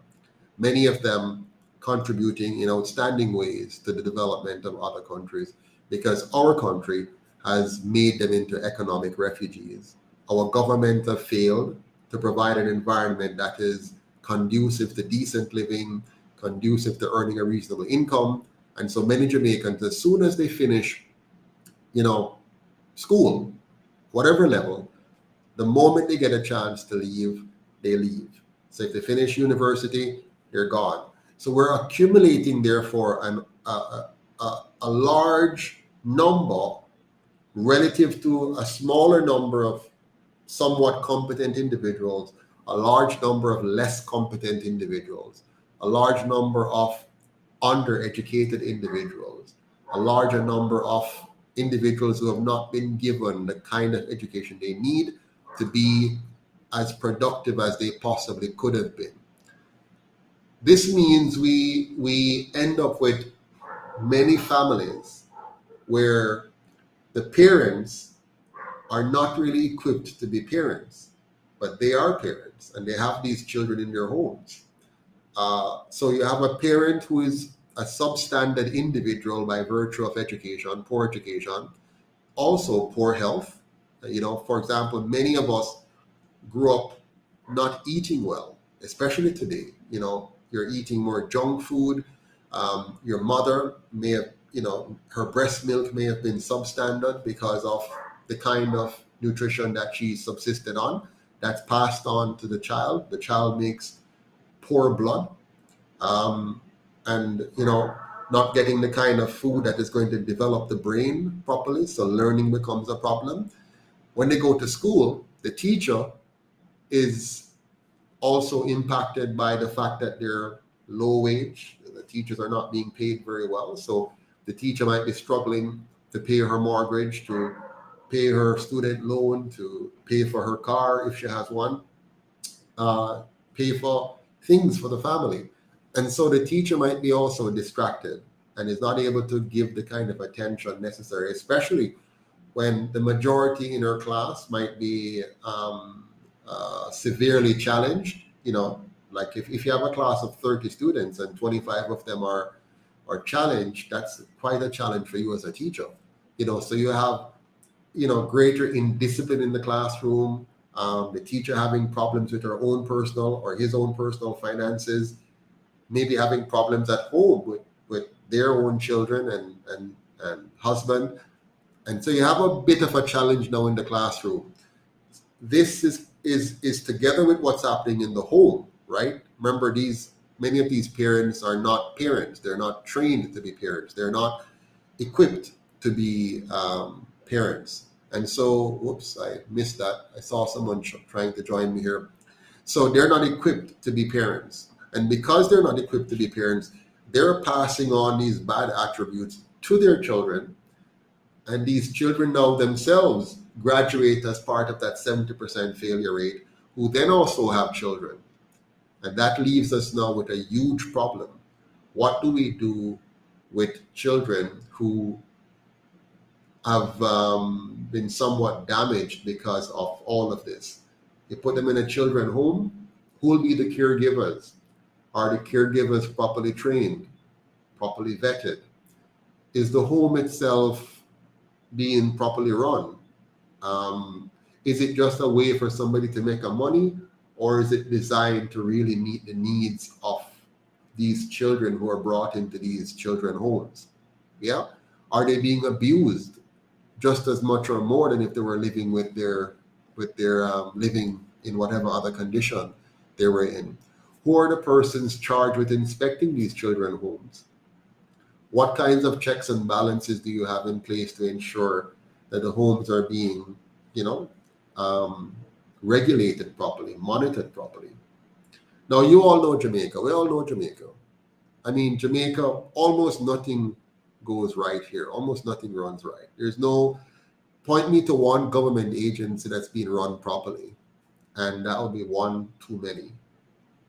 many of them contributing in outstanding ways to the development of other countries, because our country has made them into economic refugees. Our government have failed to provide an environment that is conducive to decent living, conducive to earning a reasonable income. And so many Jamaicans, as soon as they finish, school, whatever level, the moment they get a chance to leave, they leave. So if they finish university, they're gone. So we're accumulating, therefore, a large number relative to a smaller number of somewhat competent individuals, a large number of less competent individuals, a large number of undereducated individuals, a larger number of individuals who have not been given the kind of education they need to be as productive as they possibly could have been. This means we end up with many families where the parents are not really equipped to be parents, but they are parents and they have these children in their homes. So you have a parent who is a substandard individual by virtue of education, poor education, also poor health. For example, many of us grew up not eating well, especially today. You're eating more junk food. Your mother may have, her breast milk may have been substandard because of the kind of nutrition that she subsisted on. That's passed on to the child. The child makes poor blood. And not getting the kind of food that is going to develop the brain properly, so learning becomes a problem. When they go to school, the teacher is also impacted by the fact that they're low wage. The teachers are not being paid very well, so the teacher might be struggling to pay her mortgage, to pay her student loan, to pay for her car if she has one, pay for things for the family. And so the teacher might be also distracted and is not able to give the kind of attention necessary, especially when the majority in her class might be severely challenged. Like if you have a class of 30 students and 25 of them are challenged, that's quite a challenge for you as a teacher. So you have, greater indiscipline in the classroom, the teacher having problems with her own personal or his own personal finances, maybe having problems at home with their own children and husband. And so you have a bit of a challenge now in the classroom. This is together with what's happening in the home, right? Remember, many of these parents are not parents. They're not trained to be parents. They're not equipped to be parents. And so, whoops, I missed that. I saw someone trying to join me here. So they're not equipped to be parents. And because they're not equipped to be parents, they're passing on these bad attributes to their children. And these children now themselves graduate as part of that 70% failure rate, who then also have children. And that leaves us now with a huge problem. What do we do with children who have been somewhat damaged because of all of this. You put them in a children home, who will be the caregivers? Are the caregivers properly trained, properly vetted? Is the home itself being properly run? Is it just a way for somebody to make a money, or is it designed to really meet the needs of these children who are brought into these children homes? Yeah, are they being abused just as much or more than if they were living with their living in whatever other condition they were in? Who are the persons charged with inspecting these children homes? What kinds of checks and balances do you have in place to ensure that the homes are being, you know, um, regulated properly, monitored properly? Now, you all know Jamaica. We all know Jamaica. I mean, Jamaica, almost nothing goes right here. Almost nothing runs right. There's no, point me to one government agency that's being run properly, and that will be one too many.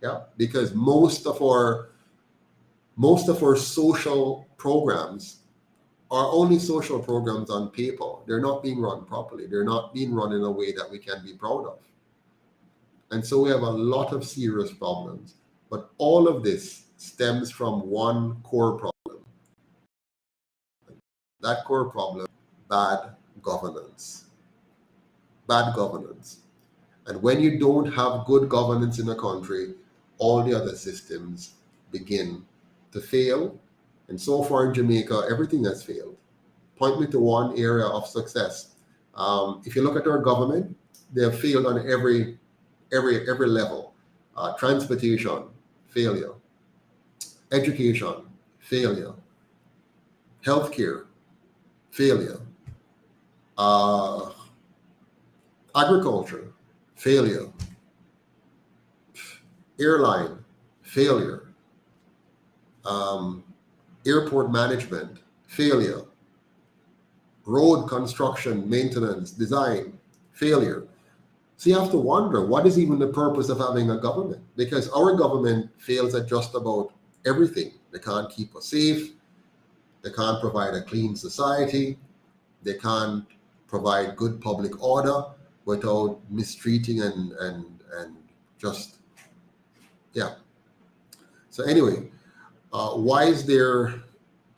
Yeah, because most of our social programs are only social programs on paper. They're not being run properly. They're not being run in a way that we can be proud of. And so we have a lot of serious problems. But all of this stems from one core problem. That core problem, bad governance. Bad governance. And when you don't have good governance in a country, all the other systems begin to fail. And so far in Jamaica, everything has failed. Point me to one area of success. If you look at our government, they have failed on every level. Transportation, failure. Education, failure. Healthcare, failure. Agriculture, failure. Airline, failure. Airport management, failure. Road construction, maintenance, design, failure. So you have to wonder, what is even the purpose of having a government? Because our government fails at just about everything. They can't keep us safe. They can't provide a clean society. They can't provide good public order without mistreating and just, yeah. So anyway, why is there,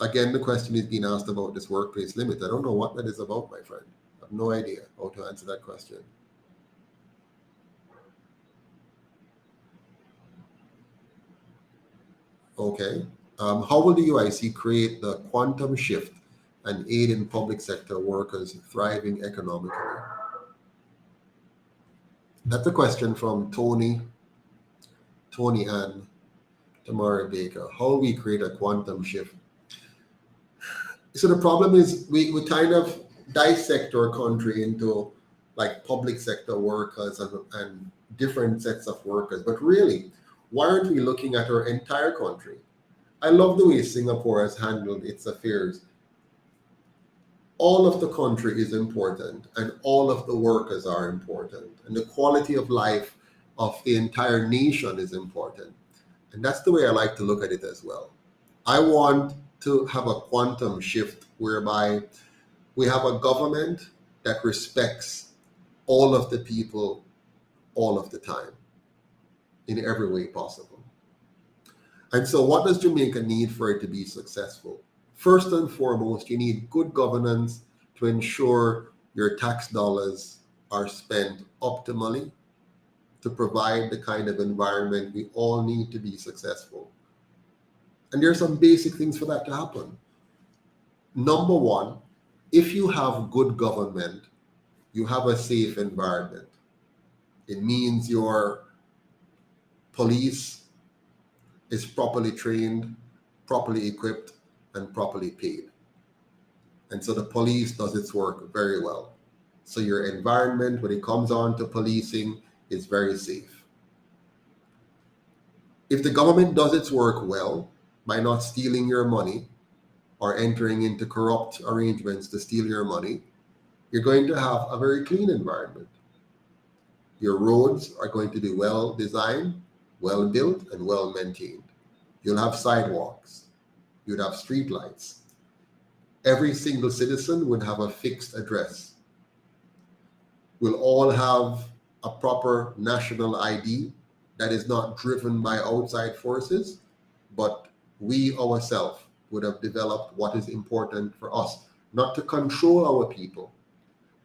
again, the question is being asked about this workplace limit. I don't know what that is about, my friend. I have no idea how to answer that question. Okay. How will the UIC create the quantum shift and aid in public sector workers thriving economically? That's a question from Tony Ann, Tamara Baker. How will we create a quantum shift? So the problem is we kind of dissect our country into like public sector workers and different sets of workers. But really, why aren't we looking at our entire country? I love the way Singapore has handled its affairs. All of the country is important and all of the workers are important. And the quality of life of the entire nation is important. And that's the way I like to look at it as well. I want to have a quantum shift whereby we have a government that respects all of the people all of the time in every way possible. And so what does Jamaica need for it to be successful? First and foremost, you need good governance to ensure your tax dollars are spent optimally to provide the kind of environment we all need to be successful. And there are some basic things for that to happen. Number one, if you have good government, you have a safe environment. It means your police is properly trained, properly equipped, and properly paid. And so the police does its work very well. So your environment, when it comes on to policing, is very safe. If the government does its work well, by not stealing your money or entering into corrupt arrangements to steal your money, you're going to have a very clean environment. Your roads are going to be well designed, well built, and well maintained. You'll have sidewalks. You'd have street lights. every single citizen would have a fixed address. We'll all have a proper national ID that is not driven by outside forces, but we ourselves would have developed what is important for us, not to control our people,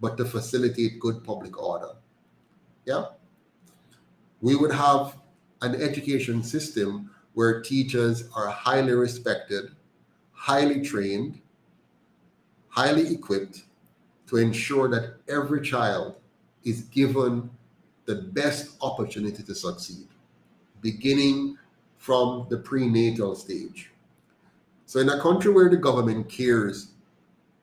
but to facilitate good public order. Yeah? We would have an education system where teachers are highly respected, highly trained, highly equipped to ensure that every child is given the best opportunity to succeed, beginning from the prenatal stage. So in a country where the government cares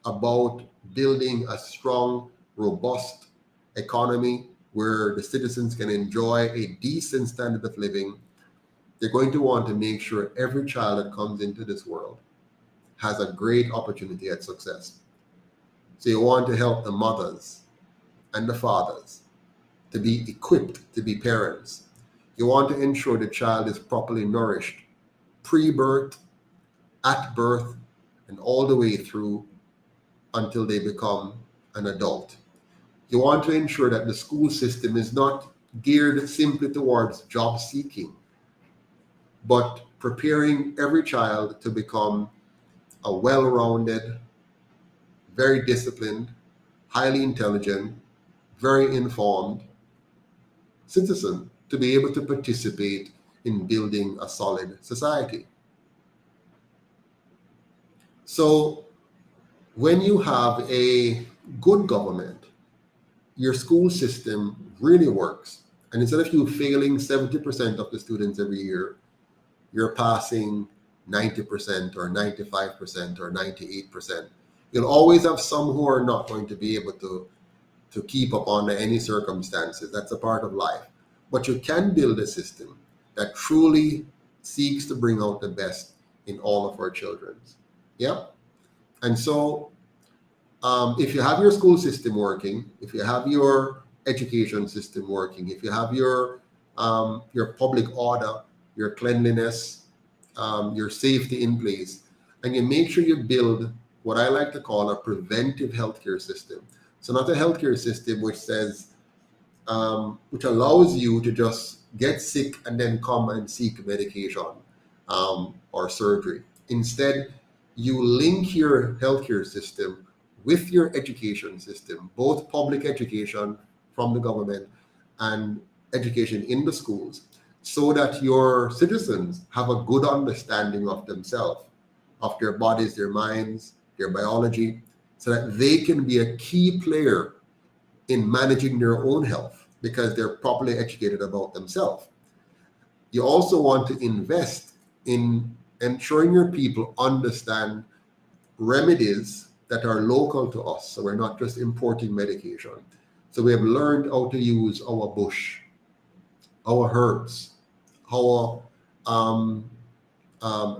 about building a strong, robust economy where the citizens can enjoy a decent standard of living, they're going to want to make sure every child that comes into this world has a great opportunity at success. So you want to help the mothers and the fathers to be equipped to be parents. You want to ensure the child is properly nourished pre-birth, at birth, and all the way through until they become an adult. You want to ensure that the school system is not geared simply towards job seeking, but preparing every child to become a well-rounded, very disciplined, highly intelligent, very informed citizen to be able to participate in building a solid society. So when you have a good government, your school system really works. And instead of you failing 70% of the students every year, you're passing 90% or 95% or 98%. You'll always have some who are not going to be able to keep up under any circumstances. That's a part of life. But you can build a system that truly seeks to bring out the best in all of our children. Yeah? And so if you have your school system working, if you have your education system working, if you have your public order, your cleanliness, your safety in place, and you make sure you build what I like to call a preventive healthcare system. So not a healthcare system which says, which allows you to just get sick and then come and seek medication or surgery. Instead, you link your healthcare system with your education system, both public education from the government and education in the schools, so that your citizens have a good understanding of themselves, of their bodies, their minds, their biology, so that they can be a key player in managing their own health because they're properly educated about themselves. You also want to invest in ensuring your people understand remedies that are local to us, so we're not just importing medication. So we have learned how to use our bush, our herbs, our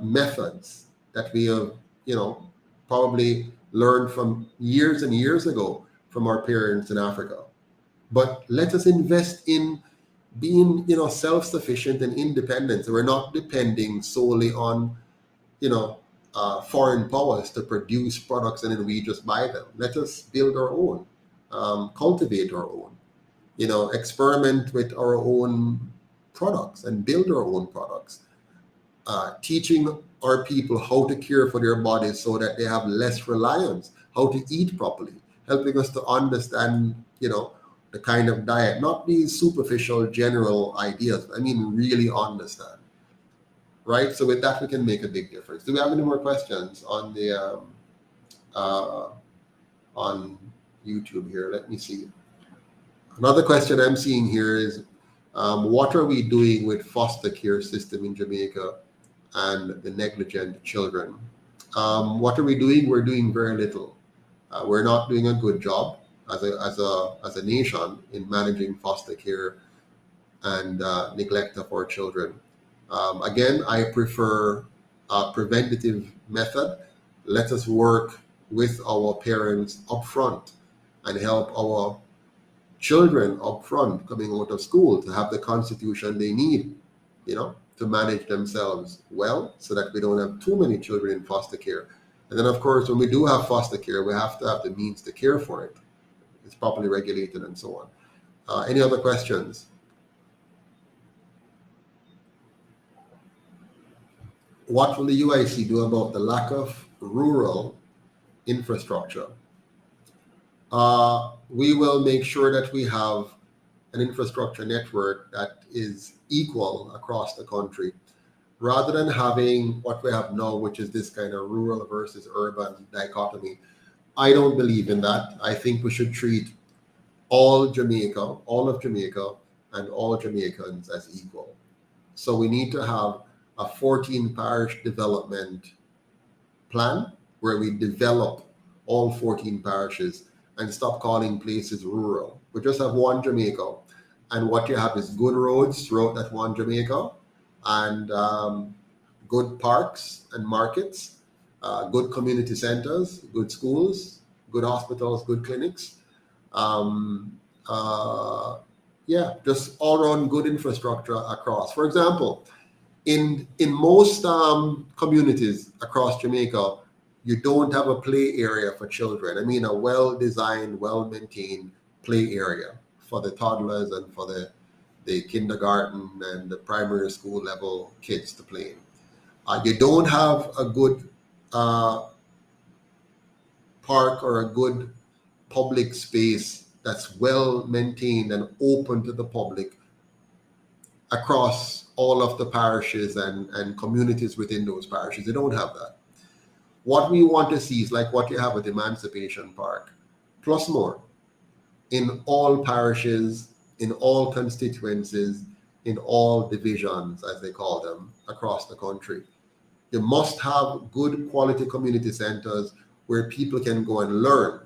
methods that we have, probably learned from years and years ago from our parents in Africa. But let us invest in being, self-sufficient and independent. So we're not depending solely on, foreign powers to produce products and then we just buy them. Let us build our own, cultivate our own, experiment with our own products and build our own products. Teaching our people how to care for their bodies so that they have less reliance, how to eat properly, helping us to understand, the kind of diet, not these superficial general ideas. I mean, really understand. Right? So with that, we can make a big difference. Do we have any more questions on the on YouTube here? Let me see. Another question I'm seeing here is, what are we doing with foster care system in Jamaica and the negligent children? What are we doing? We're doing very little. We're not doing a good job as a nation in managing foster care and neglect of our children. Again, I prefer a preventative method. Let us work with our parents up front and help our children up front coming out of school to have the constitution they need, to manage themselves well so that we don't have too many children in foster care. And then, of course, when we do have foster care, we have to have the means to care for it. It's properly regulated and so on. Any other questions? What will the UIC do about the lack of rural infrastructure? We will make sure that we have an infrastructure network that is equal across the country, rather than having what we have now, which is this kind of rural versus urban dichotomy. I don't believe in that. I think we should treat all of Jamaica, and all Jamaicans as equal. So we need to have a 14 parish development plan where we develop all 14 parishes and stop calling places rural. We just have one Jamaica, and what you have is good roads throughout that one Jamaica, and good parks and markets, good community centers, good schools, good hospitals, good clinics. Just all around good infrastructure across. For example, in most communities across Jamaica, you don't have a play area for children. I mean, a well-designed, well-maintained play area for the toddlers and for the kindergarten and the primary school level kids to play in. You don't have a good park or a good public space that's well maintained and open to the public across all of the parishes and communities within those parishes. They don't have that. What we want to see is like what you have at Emancipation Park, plus more, in all parishes, in all constituencies, in all divisions, as they call them, across the country. You must have good quality community centers where people can go and learn.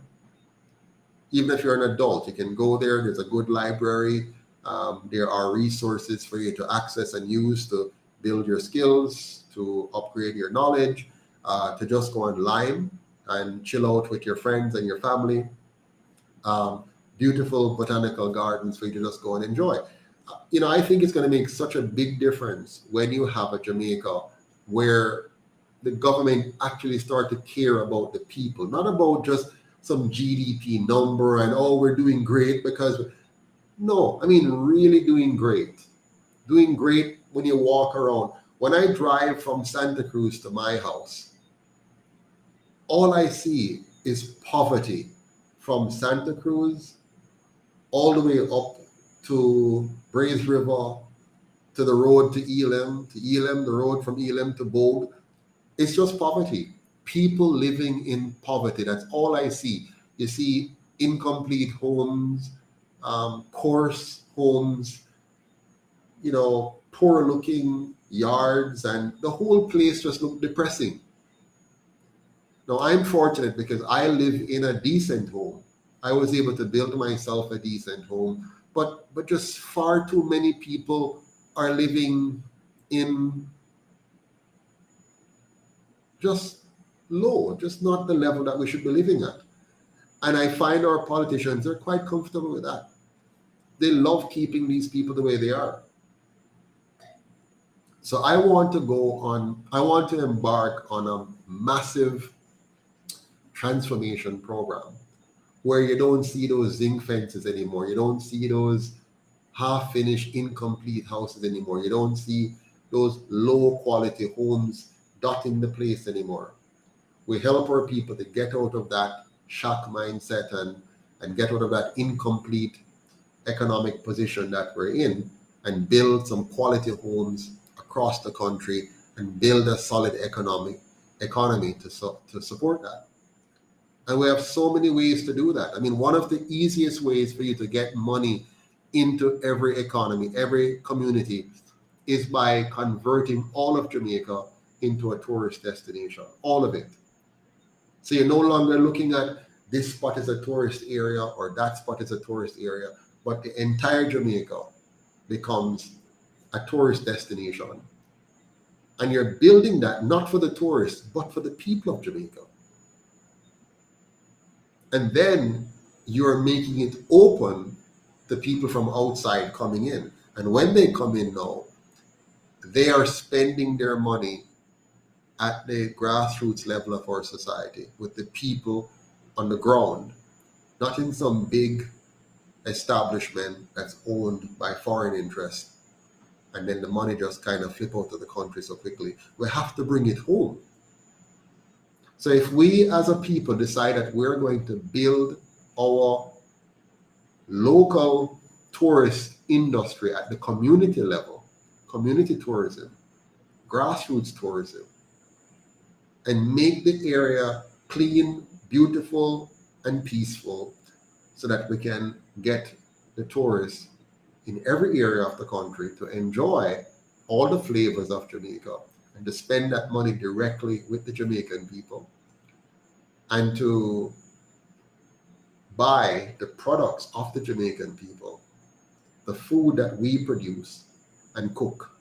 Even if you're an adult, you can go there. There's a good library. There are resources for you to access and use to build your skills, to upgrade your knowledge, to just go online and chill out with your friends and your family. Beautiful botanical gardens for you to just go and enjoy. I think it's going to make such a big difference when you have a Jamaica where the government actually start to care about the people, not about just some GDP number and, oh, we're doing great because, no, I mean, really doing great. Doing great when you walk around. When I drive from Santa Cruz to my house, all I see is poverty from Santa Cruz all the way up to Braze River, to the road to Elam, the road from Elam to Bogue. It's just poverty. People living in poverty. That's all I see. You see incomplete homes, coarse homes, poor looking yards, and the whole place just looked depressing. Now, I'm fortunate because I live in a decent home. I was able to build myself a decent home, but just far too many people are living in just low, just not the level that we should be living at. And I find our politicians, they're quite comfortable with that. They love keeping these people the way they are. So I want to embark on a massive transformation program where you don't see those zinc fences anymore. You don't see those half-finished, incomplete houses anymore. You don't see those low-quality homes dotting the place anymore. We help our people to get out of that shock mindset and get out of that incomplete economic position that we're in and build some quality homes across the country and build a solid economy to support that. And we have so many ways to do that. I mean, one of the easiest ways for you to get money into every economy, every community, is by converting all of Jamaica into a tourist destination, all of it. So you're no longer looking at this spot is a tourist area or that spot is a tourist area, but the entire Jamaica becomes a tourist destination. And you're building that not for the tourists, but for the people of Jamaica. And then you're making it open to people from outside coming in. And when they come in now, they are spending their money at the grassroots level of our society with the people on the ground, not in some big establishment that's owned by foreign interests and then the money just kind of flip out of the country so quickly. We have to bring it home. So if we as a people decide that we're going to build our local tourist industry at the community level, community tourism, grassroots tourism, and make the area clean, beautiful, and peaceful so that we can get the tourists in every area of the country to enjoy all the flavors of Jamaica and to spend that money directly with the Jamaican people and to buy the products of the Jamaican people, the food that we produce and cook,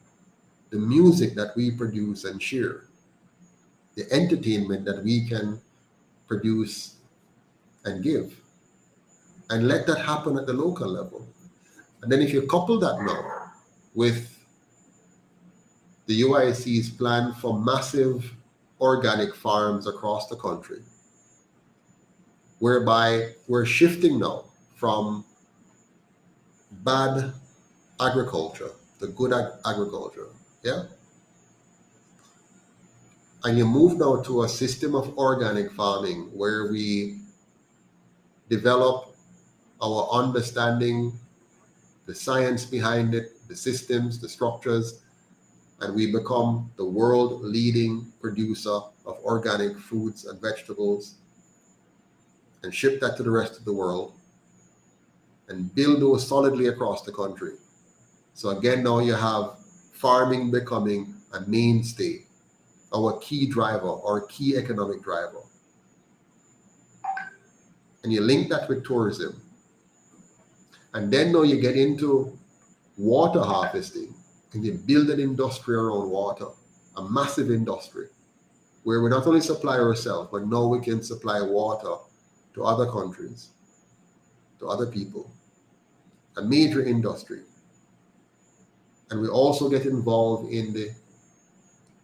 the music that we produce and share, the entertainment that we can produce and give, and let that happen at the local level. And then if you couple that now with the UIC's plan for massive organic farms across the country, whereby we're shifting now from bad agriculture to good agriculture, yeah? And you move now to a system of organic farming where we develop our understanding, the science behind it, the systems, the structures, and we become the world leading producer of organic foods and vegetables and ship that to the rest of the world and build those solidly across the country. So again, now you have farming becoming a mainstay, our key driver, our key economic driver. And you link that with tourism. And then now you get into water harvesting and you build an industry around water, a massive industry where we not only supply ourselves, but now we can supply water to other countries, to other people, a major industry. And we also get involved in the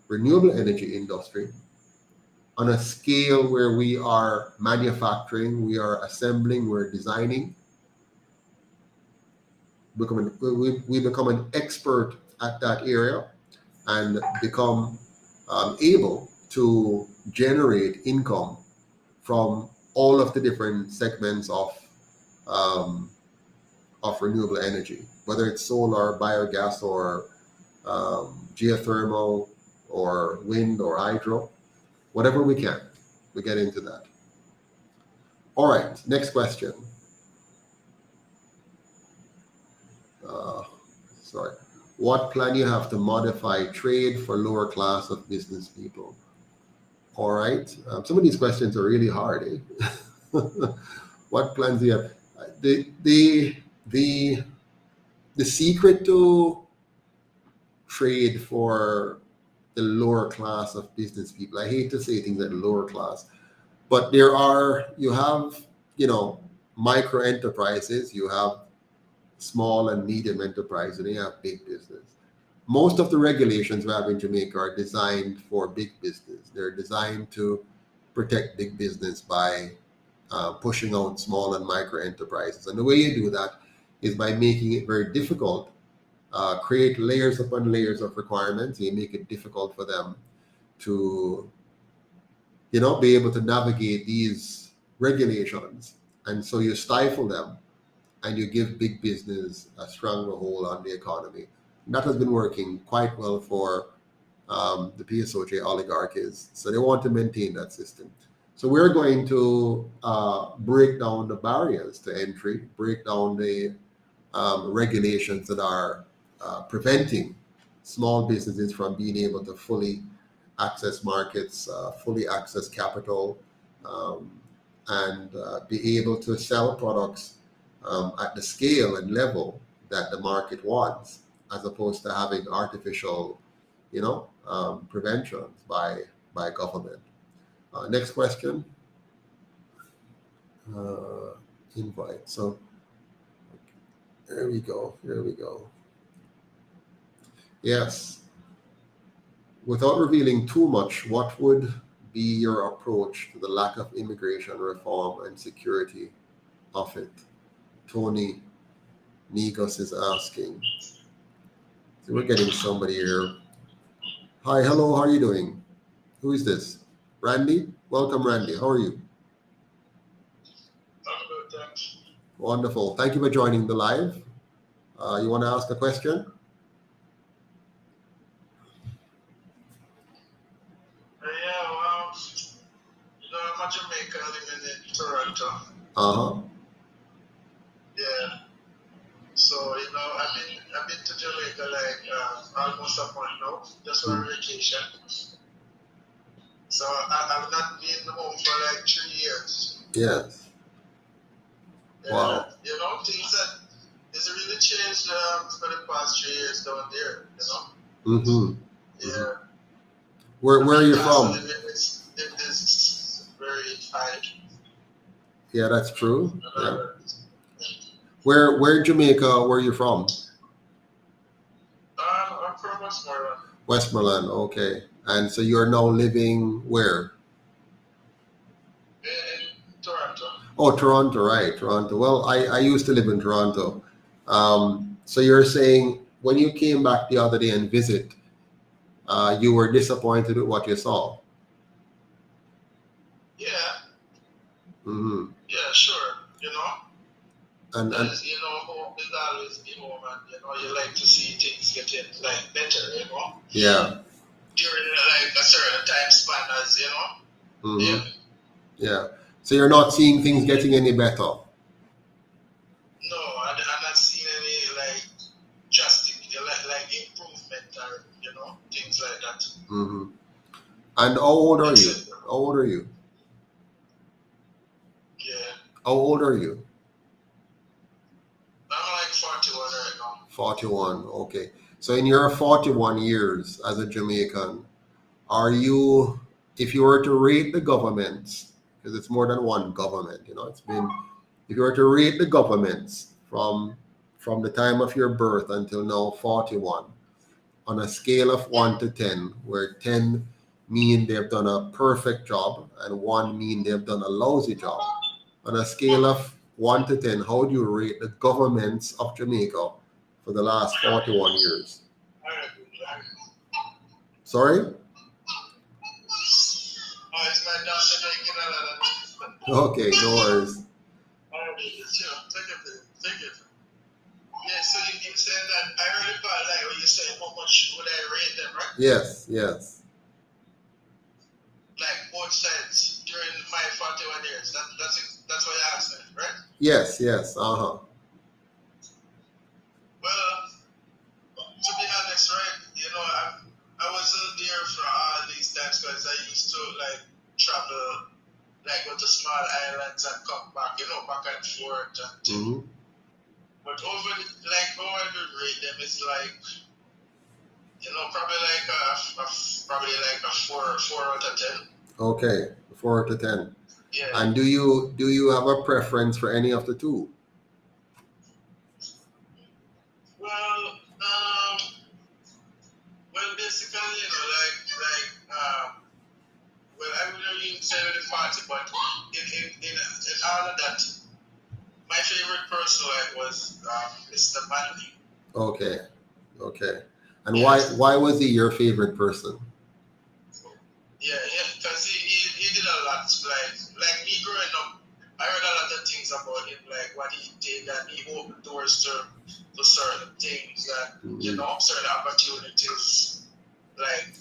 renewable energy industry on a scale where we are manufacturing, we are assembling, we're designing. We become an expert at that area and become able to generate income from all of the different segments of renewable energy, whether it's solar, biogas, or geothermal, or wind, or hydro, whatever we can, we get into that. All right, next question. Sorry. What plan you have to modify trade for lower class of business people? All right. Some of these questions are really hard. Eh? What plans do you have? The secret to trade for the lower class of business people, I hate to say things like lower class, but you have micro enterprises, you have small and medium enterprise, and you have big business. Most of the regulations we have in Jamaica are designed for big business. They're designed to protect big business by pushing out small and micro enterprises. And the way you do that is by making it very difficult, create layers upon layers of requirements. You make it difficult for them to, be able to navigate these regulations. And so you stifle them and you give big business a stronger hold on the economy. And that has been working quite well for the PSOJ oligarchies. So they want to maintain that system. So we're going to break down the barriers to entry, break down the regulations that are preventing small businesses from being able to fully access markets, fully access capital, and be able to sell products at the scale and level that the market wants, as opposed to having artificial, preventions by government. Next question. Invite. So there we go. Yes. Without revealing too much, what would be your approach to the lack of immigration reform and security of it? Tony Negos is asking. So we're getting somebody here. Hi, hello, how are you doing? Who is this? Randy? Welcome, Randy. How are you? I'm good, thanks. Wonderful. Thank you for joining the live. You want to ask a question? Yeah, well, I'm a Jamaican living in Toronto. Uh-huh. Yeah. So, I've been to Jamaica like almost a month now, just for vacation. So I've not been home for like 3 years. Yes. Yeah. Wow. Things that it's really changed for the past 3 years down there, Mm-hmm. Yeah. Where are you from? It is very high. Yeah, that's true. Yeah. Where in Jamaica were you from? I'm from Westmoreland. Westmoreland, okay. And so you're now living where? In Toronto. Oh, Toronto, right, Toronto. Well, I used to live in Toronto. So you're saying when you came back the other day and visit, you were disappointed with what you saw? Yeah. Mm-hmm. Yeah, sure. And home is always the home, and you like to see things getting like better, yeah. during like a certain time span, as Mm-hmm. Yeah. Yeah. So you're not seeing things getting any better? No, I'm not seeing any like drastic like improvement or things like that. Mm-hmm. And how old are you? Except- How old are you? Yeah. How old are you? I'm like 41 right now. 41. Okay. So in your 41 years as a Jamaican, are you, if you were to rate the governments, because it's more than one government, it's been, if you were to rate the governments from the time of your birth until now 41, on a scale of 1 to 10, where 10 mean they've done a perfect job and 1 mean they've done a lousy job, on a scale of 1 to 10, how do you rate the governments of Jamaica for the last 41 years? Sorry? Oh, it's my daughter making a lot of Okay, no worries. Thank you. Yeah, so you said that I heard about like when you said how much would I rate them, right? Yes. Like both sides during my 41 years. That's what you asked me, right? Yes. Uh-huh. Well, to be honest, right? I wasn't there for all these times because I used to like travel, like go to small islands and come back, back and forth and Mm-hmm. But over like how I would rate them is like probably like a four out of 10. Okay, 4 to 10. Yeah. And do you have a preference for any of the two? Well, basically, well, I wouldn't even say the party, but in all of that, my favorite person was Mr. Manley. Okay. And why was he your favorite person? Yeah, because he did a lot. Like me growing up, I heard a lot of things about him, like what he did, and he opened doors to certain things and certain opportunities, like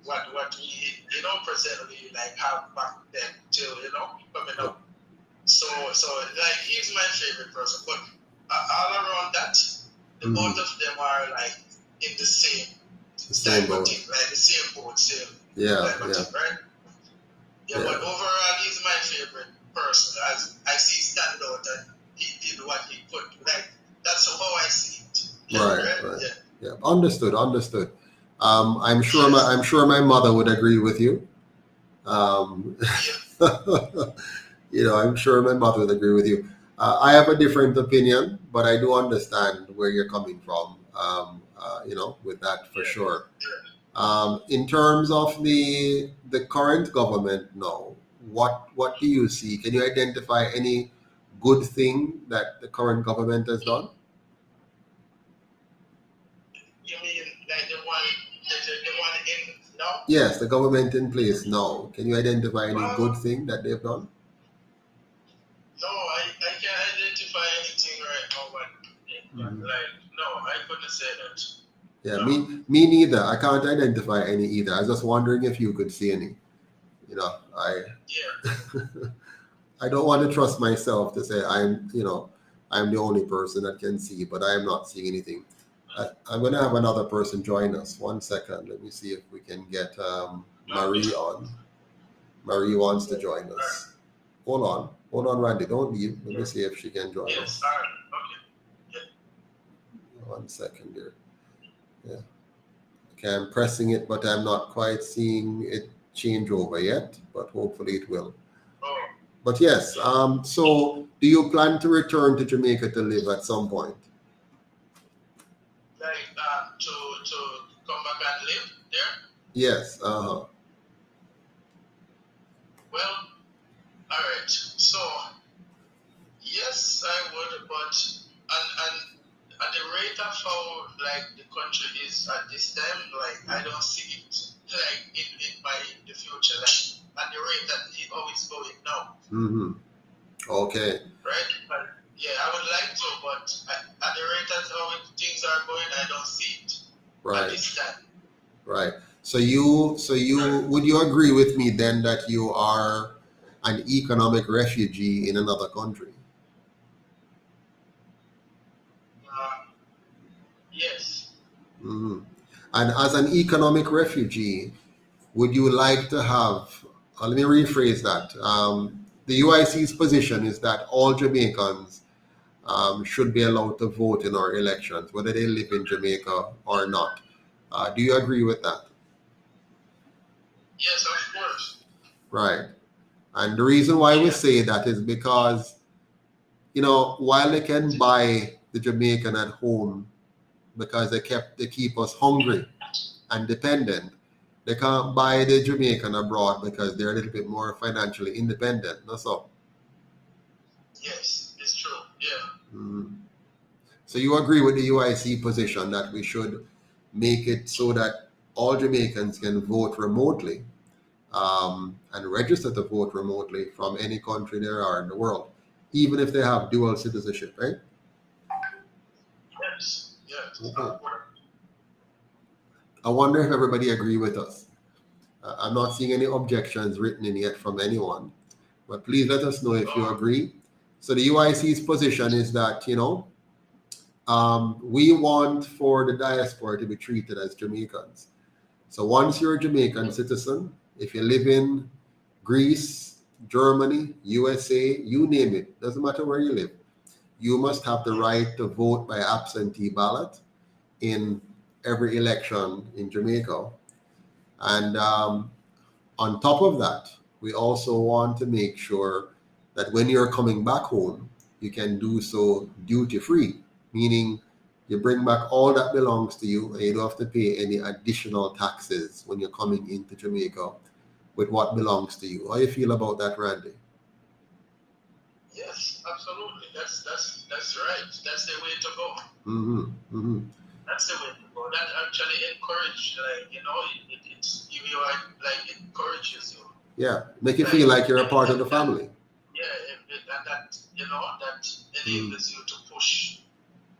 what we presently like have back then till coming up. So like he's my favorite person, but all around that, the both of them are like in the same type of thing, like the same boat, same type of thing, right? Yeah, but overall, he's my favorite person. As I see stand out and he did what he could. Like that's how I see it. Right. Yeah. Understood. I'm sure my mother would agree with you. I'm sure my mother would agree with you. I have a different opinion, but I do understand where you're coming from. With that for sure. In terms of the current government now, what do you see? Can you identify any good thing that the current government has done? You mean like the one in now? Yes, the government in place now. Can you identify any good thing that they've done? No, I can't identify anything right now. But like, no, I couldn't say that. Yeah, No. me neither. I can't identify any either. I was just wondering if you could see any. You know, Yeah. I don't want to trust myself to say I'm the only person that can see, but I am not seeing anything. I'm going to have another person join us. 1 second. Let me see if we can get Marie on. Marie wants to join us. Hold on, Randy. Don't leave. Let me see if she can join us. All right. Okay. 1 second here. Yeah. Okay, I'm pressing it, but I'm not quite seeing it change over yet, but hopefully it will. Oh. But yes, so do you plan to return to Jamaica to live at some point? Like to come back and live there? Yes. Well, all right. So yes, I would, but and at the rate of how like the country is at this time, like I don't see it like in the future, like at the rate that it always going now. Mm-hmm. Okay. Right? But, yeah, I would like to, but at the rate that how things are going, I don't see it at this time. Right. So you would you agree with me then that you are an economic refugee in another country? Yes. Mm-hmm. And as an economic refugee, would you like to have? Let me rephrase that. The UIC's position is that all Jamaicans should be allowed to vote in our elections, whether they live in Jamaica or not. Do you agree with that? Yes, of course. Right. And the reason why we say that is because, while they can buy the Jamaican at home because they keep us hungry and dependent, they can't buy the Jamaican abroad because they're a little bit more financially independent. That's all. Yes, it's true. Yeah. Mm. So you agree with the UIC position that we should make it so that all Jamaicans can vote remotely and register to vote remotely from any country there are in the world, even if they have dual citizenship, right? Yes. Yes. Okay. I wonder if everybody agree with us. I'm not seeing any objections written in yet from anyone, but please let us know if you agree. So the UIC's position is that, we want for the diaspora to be treated as Jamaicans. So once you're a Jamaican citizen, if you live in Greece, Germany, USA, you name it, doesn't matter where you live, you must have the right to vote by absentee ballot in every election in Jamaica. And on top of that, we also want to make sure that when you're coming back home, you can do so duty-free, meaning you bring back all that belongs to you and you don't have to pay any additional taxes when you're coming into Jamaica with what belongs to you. How do you feel about that, Randy? Yes, absolutely. That's right. That's the way to go. Mm-hmm. Mm-hmm. That's the way to go. That actually encourages, it encourages you. Yeah, make you feel like you're a part of the family. Yeah, that enables you to push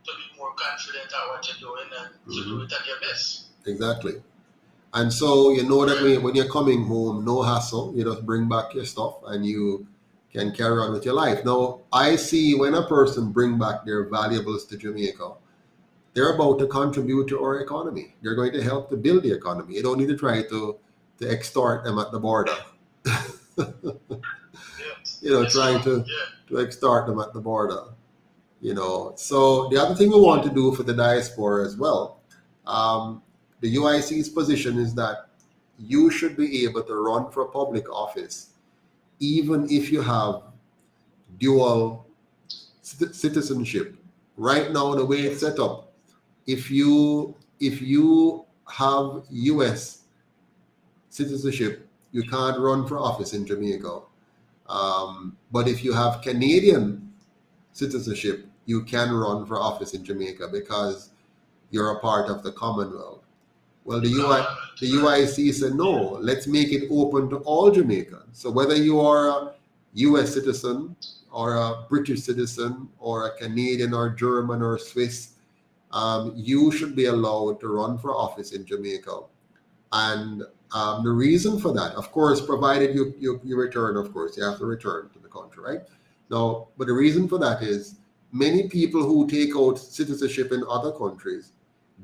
to be more confident at what you're doing and to do it at your best. Exactly. And so you know that when you're coming home, no hassle, you just bring back your stuff and you can carry on with your life. Now, I see when a person bring back their valuables to Jamaica, they're about to contribute to our economy. They're going to help to build the economy. You don't need to try to extort them at the border. Trying to extort them at the border. So the other thing we want to do for the diaspora as well, the UIC's position is that you should be able to run for public office even if you have dual citizenship. Right now, the way it's set up, if you have US citizenship, you can't run for office in Jamaica. But if you have Canadian citizenship, you can run for office in Jamaica because you're a part of the Commonwealth. Well, the UIC said, no, let's make it open to all Jamaicans. So whether you are a US citizen or a British citizen or a Canadian or German or Swiss, you should be allowed to run for office in Jamaica. And the reason for that, of course, provided you return, of course, you have to return to the country, right? Now, but the reason for that is many people who take out citizenship in other countries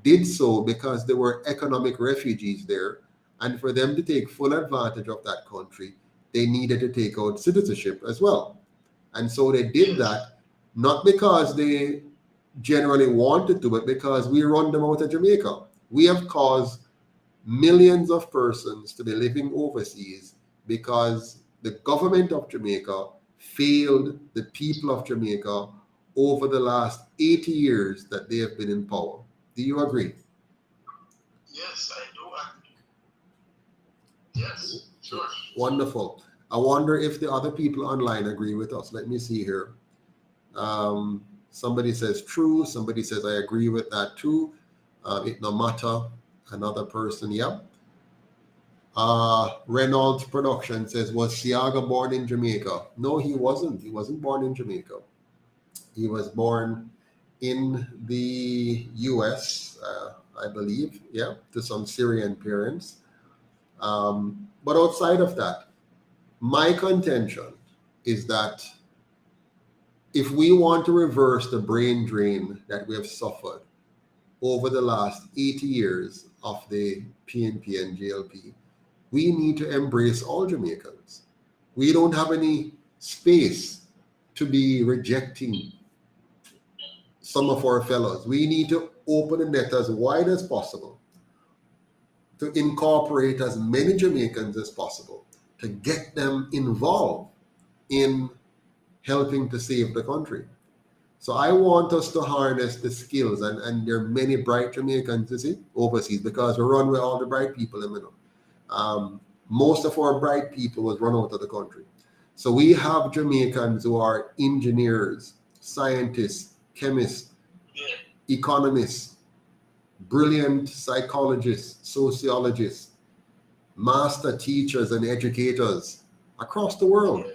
did so because there were economic refugees there. And for them to take full advantage of that country, they needed to take out citizenship as well. And so they did that, not because they generally wanted to, but because we run them out of Jamaica. We have caused millions of persons to be living overseas because the government of Jamaica failed the people of Jamaica over the last 80 years that they have been in power. Do you agree? Yes, I do agree. Yes, sure. Wonderful. I wonder if the other people online agree with us. Let me see here. Somebody says true. Somebody says I agree with that too. It no matter. Another person, yep. Reynolds Production says, was Siaga born in Jamaica? No, he wasn't. He wasn't born in Jamaica. He was born in the US, I believe, yeah, to some Syrian parents. But outside of that, my contention is that if we want to reverse the brain drain that we have suffered over the last 80 years of the PNP and JLP, we need to embrace all Jamaicans. We don't have any space to be rejecting some of our fellows. We need to open the net as wide as possible to incorporate as many Jamaicans as possible, to get them involved in helping to save the country. So I want us to harness the skills, and there are many bright Jamaicans, you see, overseas, because we run with all the bright people in the middle. Most of our bright people was run out of the country. So we have Jamaicans who are engineers, scientists, chemists, economists, brilliant psychologists, sociologists, master teachers and educators across the world,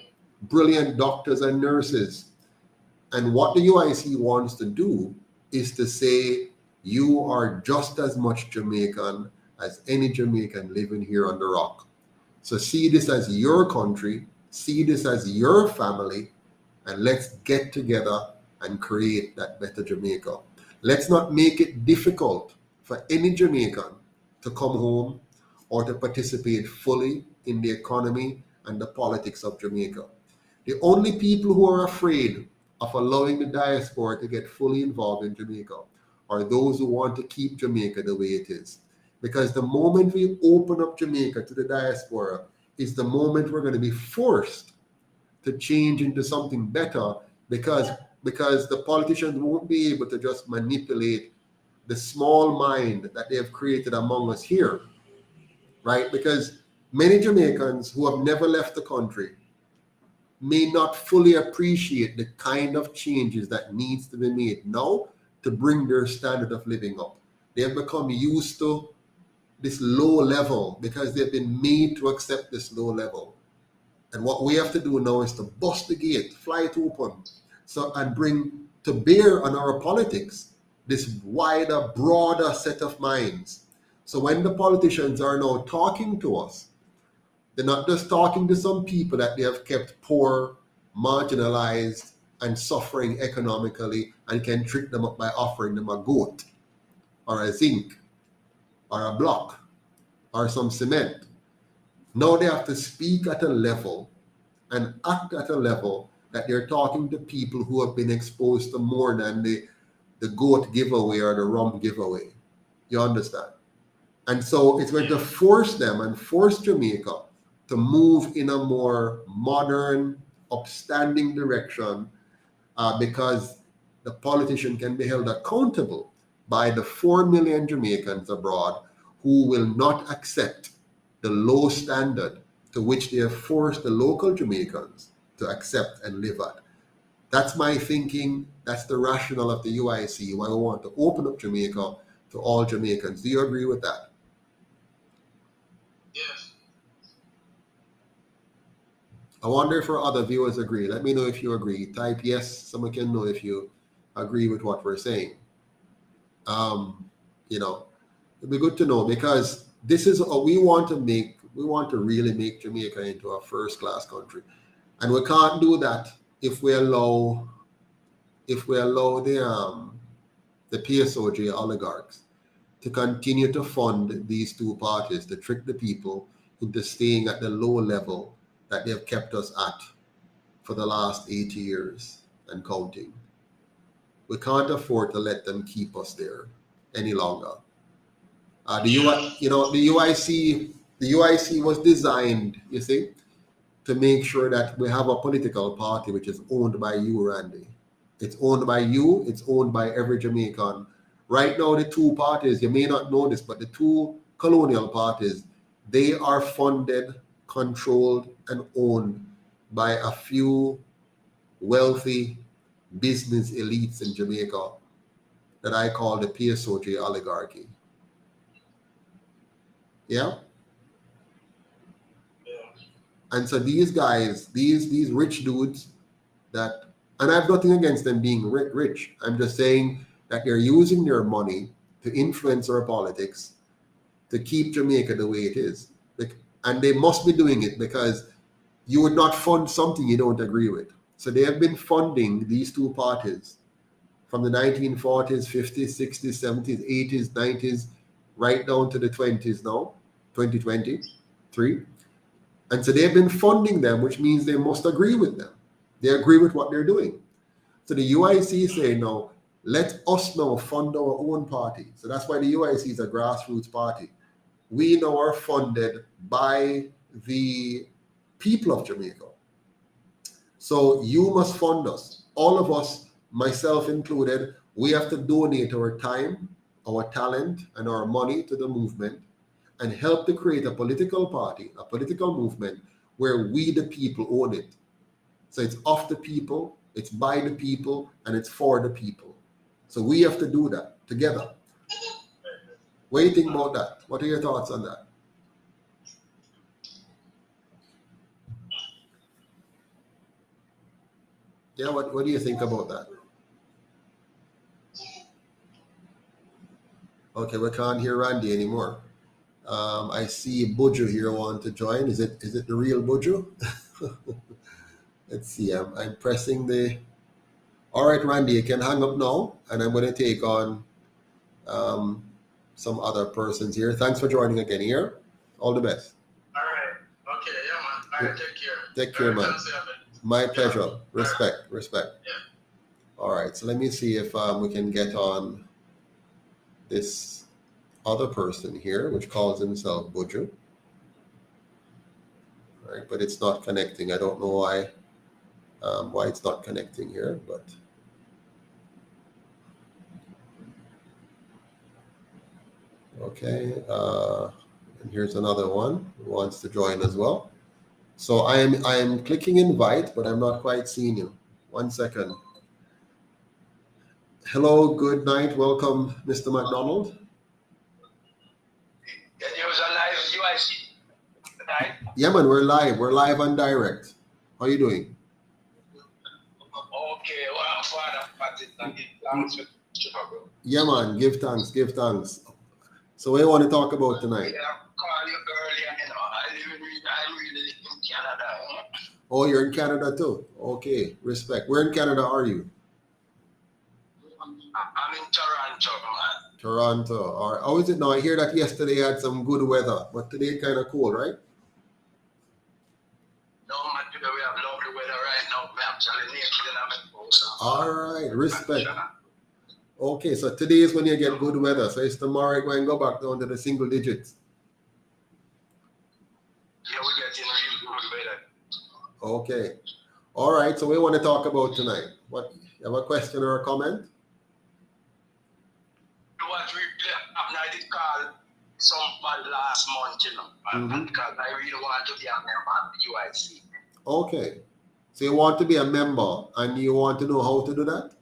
brilliant doctors and nurses. And what the UIC wants to do is to say, you are just as much Jamaican as any Jamaican living here on the rock. So see this as your country, see this as your family, and let's get together and create that better Jamaica. Let's not make it difficult for any Jamaican to come home or to participate fully in the economy and the politics of Jamaica. The only people who are afraid of allowing the diaspora to get fully involved in Jamaica are those who want to keep Jamaica the way it is. Because the moment we open up Jamaica to the diaspora is the moment we're going to be forced to change into something better, because the politicians won't be able to just manipulate the small mind that they have created among us here, right? Because many Jamaicans who have never left the country may not fully appreciate the kind of changes that needs to be made now to bring their standard of living up. They have become used to this low level because they've been made to accept this low level. And what we have to do now is to bust the gate, fly it open, and bring to bear on our politics this wider, broader set of minds. So when the politicians are now talking to us, they're not just talking to some people that they have kept poor, marginalized, and suffering economically, and can trick them up by offering them a goat or a zinc or a block or some cement. Now they have to speak at a level and act at a level that they're talking to people who have been exposed to more than the goat giveaway or the rum giveaway. You understand? And so it's going to force them and force Jamaica to move in a more modern, upstanding direction, because the politician can be held accountable by the 4 million Jamaicans abroad who will not accept the low standard to which they have forced the local Jamaicans to accept and live at. That's my thinking. That's the rationale of the UIC, why we want to open up Jamaica to all Jamaicans. Do you agree with that? Yes. I wonder if our other viewers agree. Let me know if you agree. Type yes, someone can know if you agree with what we're saying. It'd be good to know, because this is what we want to really make Jamaica into a first-class country. And we can't do that if we allow the PSOJ oligarchs to continue to fund these two parties, to trick the people into staying at the low level that they have kept us at for the last 80 years and counting. We can't afford to let them keep us there any longer. The UIC was designed, you see, to make sure that we have a political party which is owned by you, Randy. It's owned by you. It's owned by every Jamaican. Right now, the two parties, you may not know this, but the two colonial parties, they are funded, controlled, and owned by a few wealthy business elites in Jamaica that I call the PSOJ oligarchy. Yeah? And so these guys, these rich dudes that, and I have nothing against them being rich. I'm just saying that they're using their money to influence our politics, to keep Jamaica the way it is. And they must be doing it because you would not fund something you don't agree with. So they have been funding these two parties from the 1940s, 50s, 60s, 70s, 80s, 90s, right down to the 20s now, 2023. And so they've been funding them, which means they must agree with them. They agree with what they're doing. So the UIC is saying, no, let us now fund our own party. So that's why the UIC is a grassroots party. We now are funded by the people of Jamaica. So you must fund us. All of us, myself included, we have to donate our time, our talent, and our money to the movement and help to create a political party, a political movement where we, the people, own it. So it's of the people, it's by the people, and it's for the people. So we have to do that together. What do you think about that? What are your thoughts on that? Yeah, what do you think about that? Okay, we can't hear Randy anymore. I see Buju here want to join. Is it the real Buju? Let's see. I'm pressing the. All right, Randy, you can hang up now, and I'm going to take on some other persons here. Thanks for joining again here. All the best. All right. Okay. Yeah, man. All right. Take care. Take care, man. My pleasure. Respect. Yeah. All right. So let me see if we can get on this other person here, which calls himself Buju. All right, but it's not connecting. I don't know why it's not connecting here, but okay. And here's another one who wants to join as well. So I am clicking invite, but I'm not quite seeing you. 1 second. Hello, good night. Welcome, Mr. McDonald. It was a live UIC tonight. Yeah, man, we're live. We're live and direct. How are you doing? Okay, well, I'm fine. I'm thanks for Chicago. Yeah, man, give thanks. So what do you want to talk about tonight? Yeah, I called you earlier, I really live in Canada. Oh, you're in Canada too? Okay, respect. Where in Canada are you? I'm in Toronto, man. Toronto. All right. How is it now? I hear that yesterday had some good weather, but today kind of cold, right? No, man, today we have lovely weather right now. We're actually naked in our house. All right, respect. Okay, so today is when you get good weather. So it's tomorrow you're going to go back down to the single digits. Yeah, we're getting real good weather. Okay. All right, so we want to talk about tonight. What, you have a question or a comment? What we I did call some you know, and because I really want to be a member of the UIC. Okay. So you want to be a member and you want to know how to do that?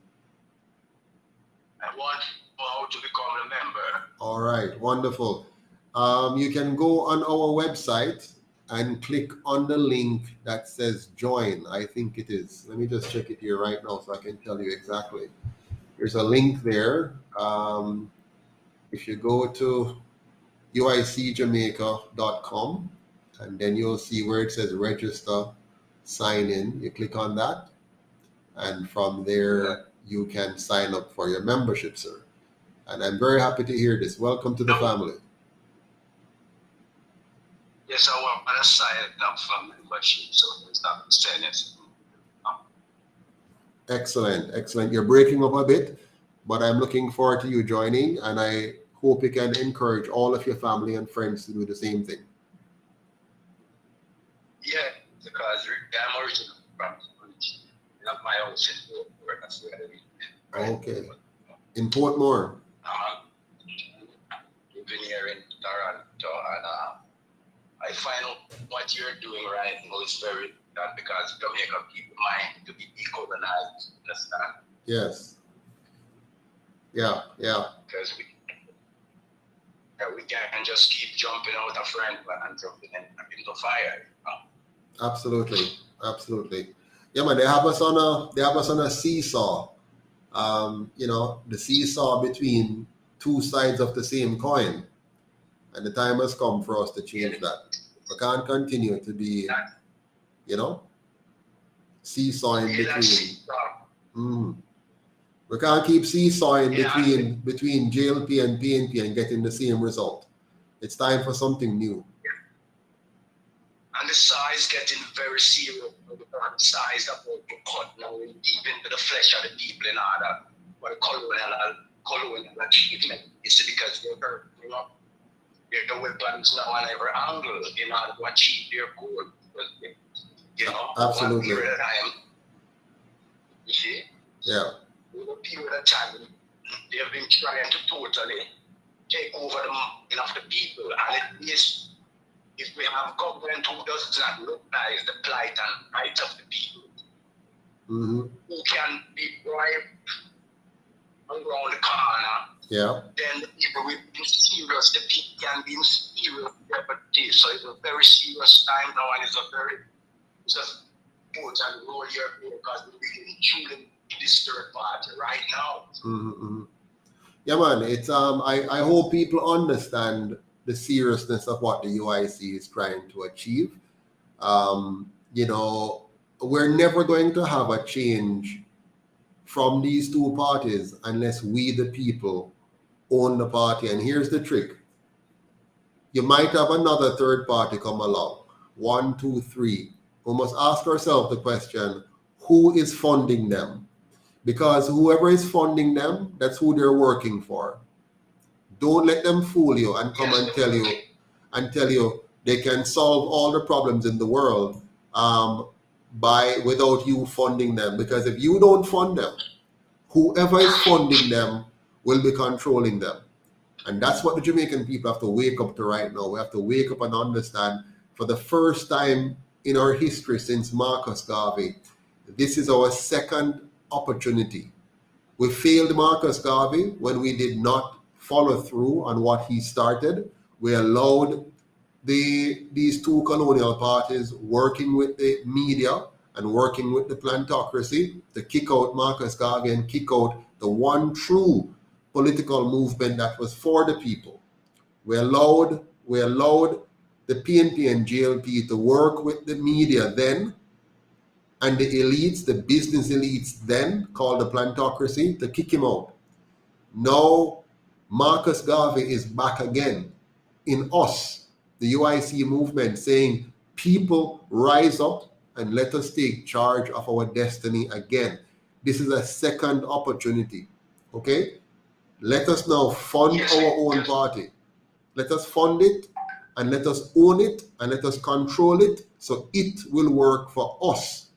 I want to know how to become a member. All right, wonderful. You can go on our website and click on the link that says join. I think it is. Let me just check it here right now so I can tell you exactly. There's a link there. If you go to uicjamaica.com and then you'll see where it says register, sign in. You click on that, and from there you can sign up for your membership, sir. And I'm very happy to hear this. Welcome to the family. Yes, I want to sign up for membership, so it's not saying it. Excellent, excellent. You're breaking up a bit, but I'm looking forward to you joining, and I hope you can encourage all of your family and friends to do the same thing. Yeah, because I'm originally from my house in Portmore. That's where I live. Right? Okay. In Portmore. Living here in Toronto, and I find out what you're doing right now is very important because Jamaica people mind to be decolonized. Understand? Yes. Yeah. Because we can't just keep jumping out of friend and jumping into fire. Absolutely. Yeah, man. They have us on a seesaw. The seesaw between two sides of the same coin, and the time has come for us to change that. We can't continue to be, seesawing between. We can't keep seesawing between JLP and PNP and getting the same result. It's time for something new. And the saw is getting very serious. The saw is about to cut now deep into the flesh of the people in order for the colonial achievement. It's because they're hurting up the weapons now on every angle in order to achieve their goal. Absolutely. One period of time, you see? Yeah. Over a period of time, they have been trying to totally take over the mind of the people. And it is, if we have government who does not recognize the plight and right of the people, who can be bribed around the corner, then the people will be serious. The people can be in serious jeopardy. So it's a very serious time now, and it's a important role here because we're really truly this third party right now. Yeah, man. It's I hope people understand the seriousness of what the UIC is trying to achieve. We're never going to have a change from these two parties unless we, the people, own the party. And here's the trick. You might have another third party come along. 1, 2, 3. We must ask ourselves the question, who is funding them? Because whoever is funding them, that's who they're working for. Don't let them fool you and come and tell you they can solve all the problems in the world without you funding them. Because if you don't fund them, whoever is funding them will be controlling them. And that's what the Jamaican people have to wake up to right now. We have to wake up and understand, for the first time in our history since Marcus Garvey, this is our second opportunity. We failed Marcus Garvey when we did not follow through on what he started. We allowed these two colonial parties working with the media and working with the plantocracy to kick out Marcus Garvey and kick out the one true political movement that was for the people. We allowed the PNP and JLP to work with the media then, and the elites, the business elites then, called the plantocracy, to kick him out. Now, Marcus Garvey is back again in us, the UIC movement, saying, people rise up and let us take charge of our destiny again. This is a second opportunity, okay? Let us now fund our own party. Let us fund it, and let us own it, and let us control it, so it will work for us,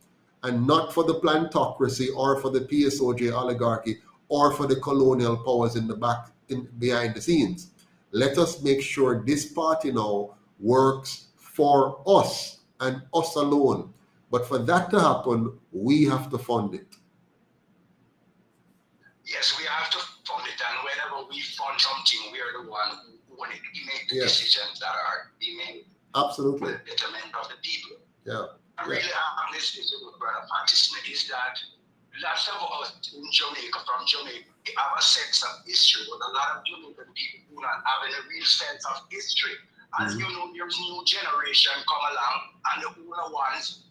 and not for the plantocracy or for the PSOJ oligarchy or for the colonial powers behind the scenes. Let us make sure this party now works for us and us alone. But for that to happen, we have to fund it. Yes, we have to fund it, and whenever we fund something, we are the one who own it. We make the Yes. decisions that are being made Absolutely. for the betterment of the people. Yeah. I really have this issue with Brother Patterson is that lots of us in Jamaica, from Jamaica, we have a sense of history, but a lot of Jamaican people do not have a real sense of history. As you know, there's new generation come along, and the older ones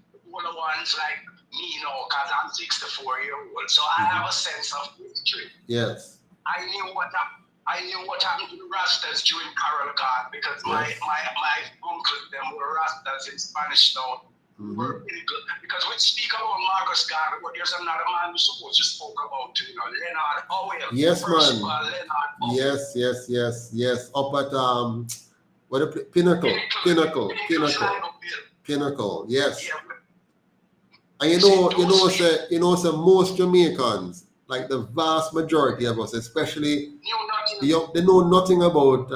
like me, you know, because I'm 64-year-old, so I have a sense of history. Yes. I knew what happened to the Rastas during Carol God, because my uncles them were Rastas in Spanish Town. Were really good. Because we speak about Marcus Garvey, but there's another man who's supposed to spoke about, you know, Leonard Howell. Yes, man. Leonard Howell. Yes. Up at what a Pinnacle. Yes. Yeah, And you know, most Jamaicans, like the vast majority of us, especially they know nothing about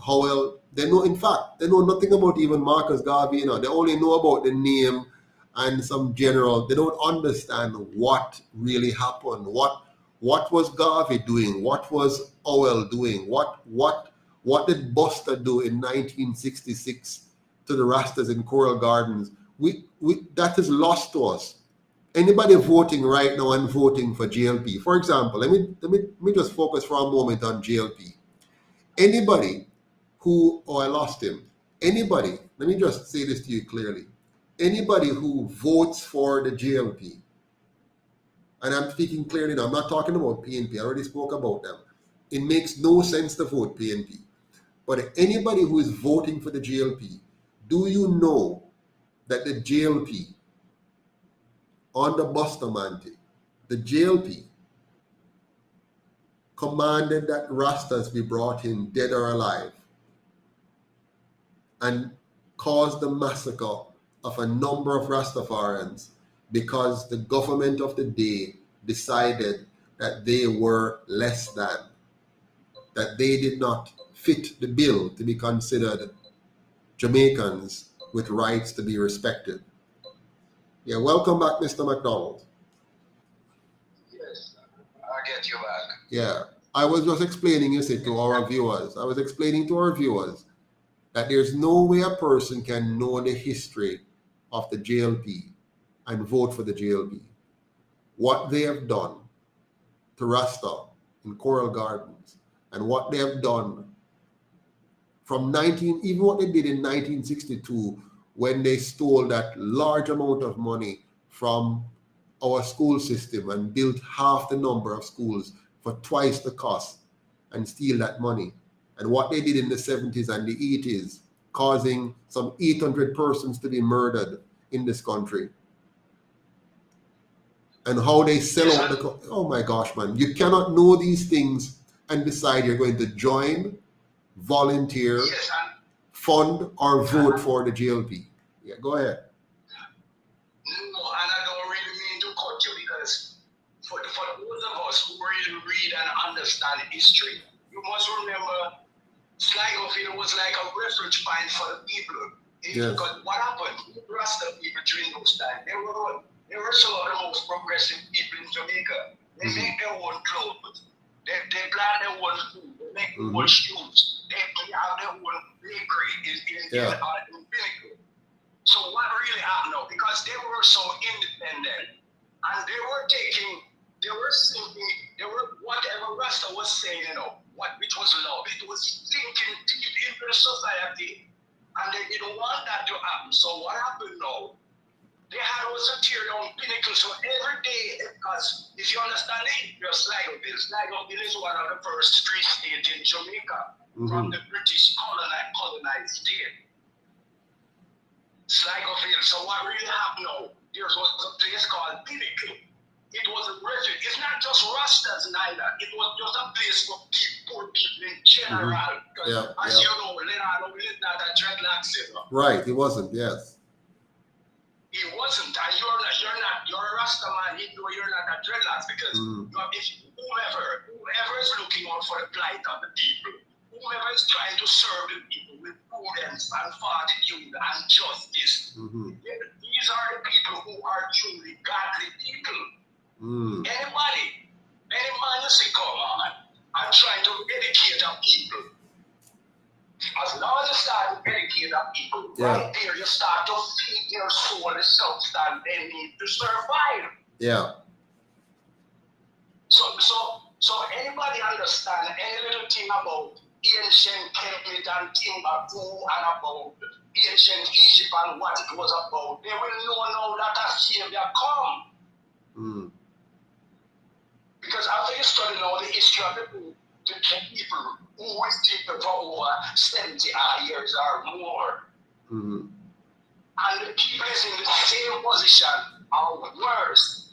Howell. They know nothing about even Marcus Garvey. You know, they only know about the name and some general. They don't understand what really happened. What was Garvey doing? What was Howell doing? What did Buster do in 1966 to the Rastas in Coral Gardens? We that is lost to us. Anybody voting right now and voting for JLP, for example, let me just focus for a moment on JLP. Anybody I lost him. Anybody, let me just say this to you clearly. Anybody who votes for the JLP, and I'm speaking clearly now, I'm not talking about PNP, I already spoke about them. It makes no sense to vote PNP. But anybody who is voting for the JLP, do you know that the JLP, under Bustamante, the JLP commanded that Rastas be brought in dead or alive and caused the massacre of a number of Rastafarians because the government of the day decided that they were less than, that they did not fit the bill to be considered Jamaicans with rights to be respected. Yeah, welcome back, Mr. McDonald. Yes, I get you back. Yeah, I was just explaining, you see, to our viewers. I was explaining to our viewers that there's no way a person can know the history of the JLP and vote for the JLP. What they have done to Rasta in Coral Gardens and what they have done from even what they did in 1962 when they stole that large amount of money from our school system and built half the number of schools for twice the cost and steal that money. And what they did in the 70s and the 80s, causing some 800 persons to be murdered in this country. And how they sell out oh my gosh, man. You cannot know these things and decide you're going to join, volunteer, fund, or vote for the JLP. Yeah, go ahead. No, and I don't really mean to cut you because for those of us who really read and understand history, you must remember Sligo Field was like a refuge point for the people. Because what happened? The Rasta people during those times, they were some of the most progressive people in Jamaica. They make their own clothes. They plant their own food. They make their own shoes. They have their own bakery in Pinnacle. So what really happened now? Because they were so independent and they were whatever Rasta was saying, which was love, it was thinking deep into the society and they didn't want that to happen. So what happened now? They had also tear down Pinnacle. So every day, because if you understand it, Sligo Bill is one of the first free states in Jamaica from the British colonized state. Sligo Field. So what really happened now? There was a place called Pinnacle. It was a refuge. It's not just Rastas neither. It was just a place for poor people in general. As you know, Leonard is not a dreadlocks. Right, he wasn't, yes. He wasn't, and you're a Rasta man, even though you're not a dreadlocks, because if whoever is looking out for the plight of the people, whoever whomever is trying to serve the people with prudence and fortitude and justice, these are the people who are truly godly people. Anybody, any man you see come on and trying to educate the people. As long as you start to educate the people, right there, you start to feed their soul the substance they need to survive. Yeah. So anybody understand any little thing about ancient Kemet and Timbuktu and about ancient Egypt and what it was about, they will know now that a savior come. Because after you study now the history of the people who was dead for over 70 years or more, and the people is in the same position or worse.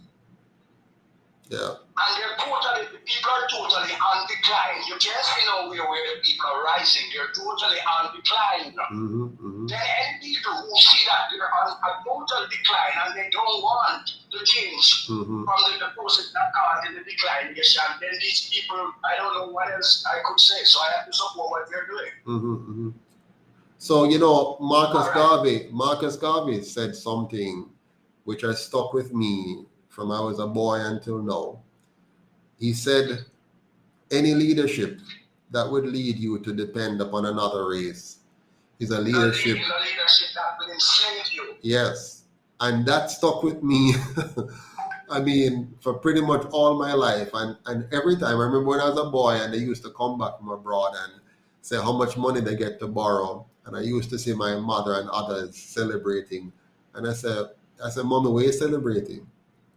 Yeah. And the people are totally on decline. You can't see now where the people are rising. They're totally on decline. Then any people who see that they're on a total decline and they don't want to change from the process that caused the declination, then these people, I don't know what else I could say. So I have to support what they're doing. So, Marcus Garvey said something which has stuck with me from I was a boy until now. He said, any leadership that would lead you to depend upon another race is a leadership that will enslave you. Yes. And that stuck with me, I mean, for pretty much all my life. And every time, I remember when I was a boy and they used to come back from abroad and say how much money they get to borrow. And I used to see my mother and others celebrating. And I said, Mommy, why are you celebrating?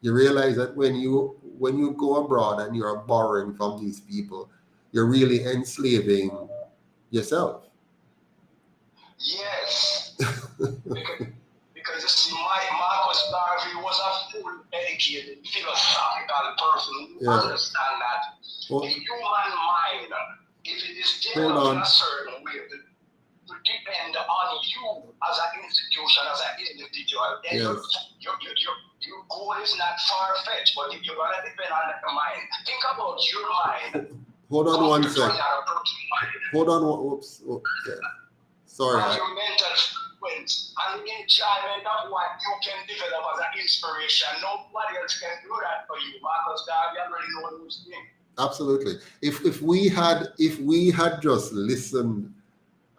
You realize that when you go abroad and you're borrowing from these people, you're really enslaving yourself. Yes. because you see, Marcus Garvey was a full educated, philosophical person who understand that the human mind, if it is developed in a certain way, to depend on you as an institution, as an individual, then your goal is not far-fetched, but if you're going to depend on the mind, think about your mind. Hold on one second. Hold on. Oops. Okay. Sorry. And your mental frequency and the enjoyment of what you can develop as an inspiration. Nobody else can do that for you. Marcus Garvey already know those things. Absolutely. If we had just listened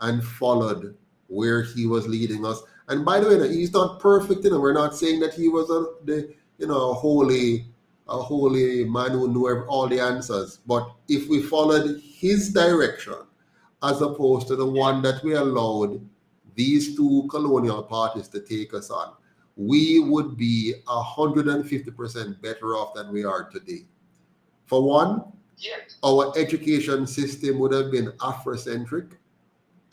and followed where he was leading us. And by the way, he's not perfect, we're not saying that he was a holy man who knew all the answers. But if we followed his direction, as opposed to the one that we allowed these two colonial parties to take us on, we would be 150% better off than we are today. For one, our education system would have been Afrocentric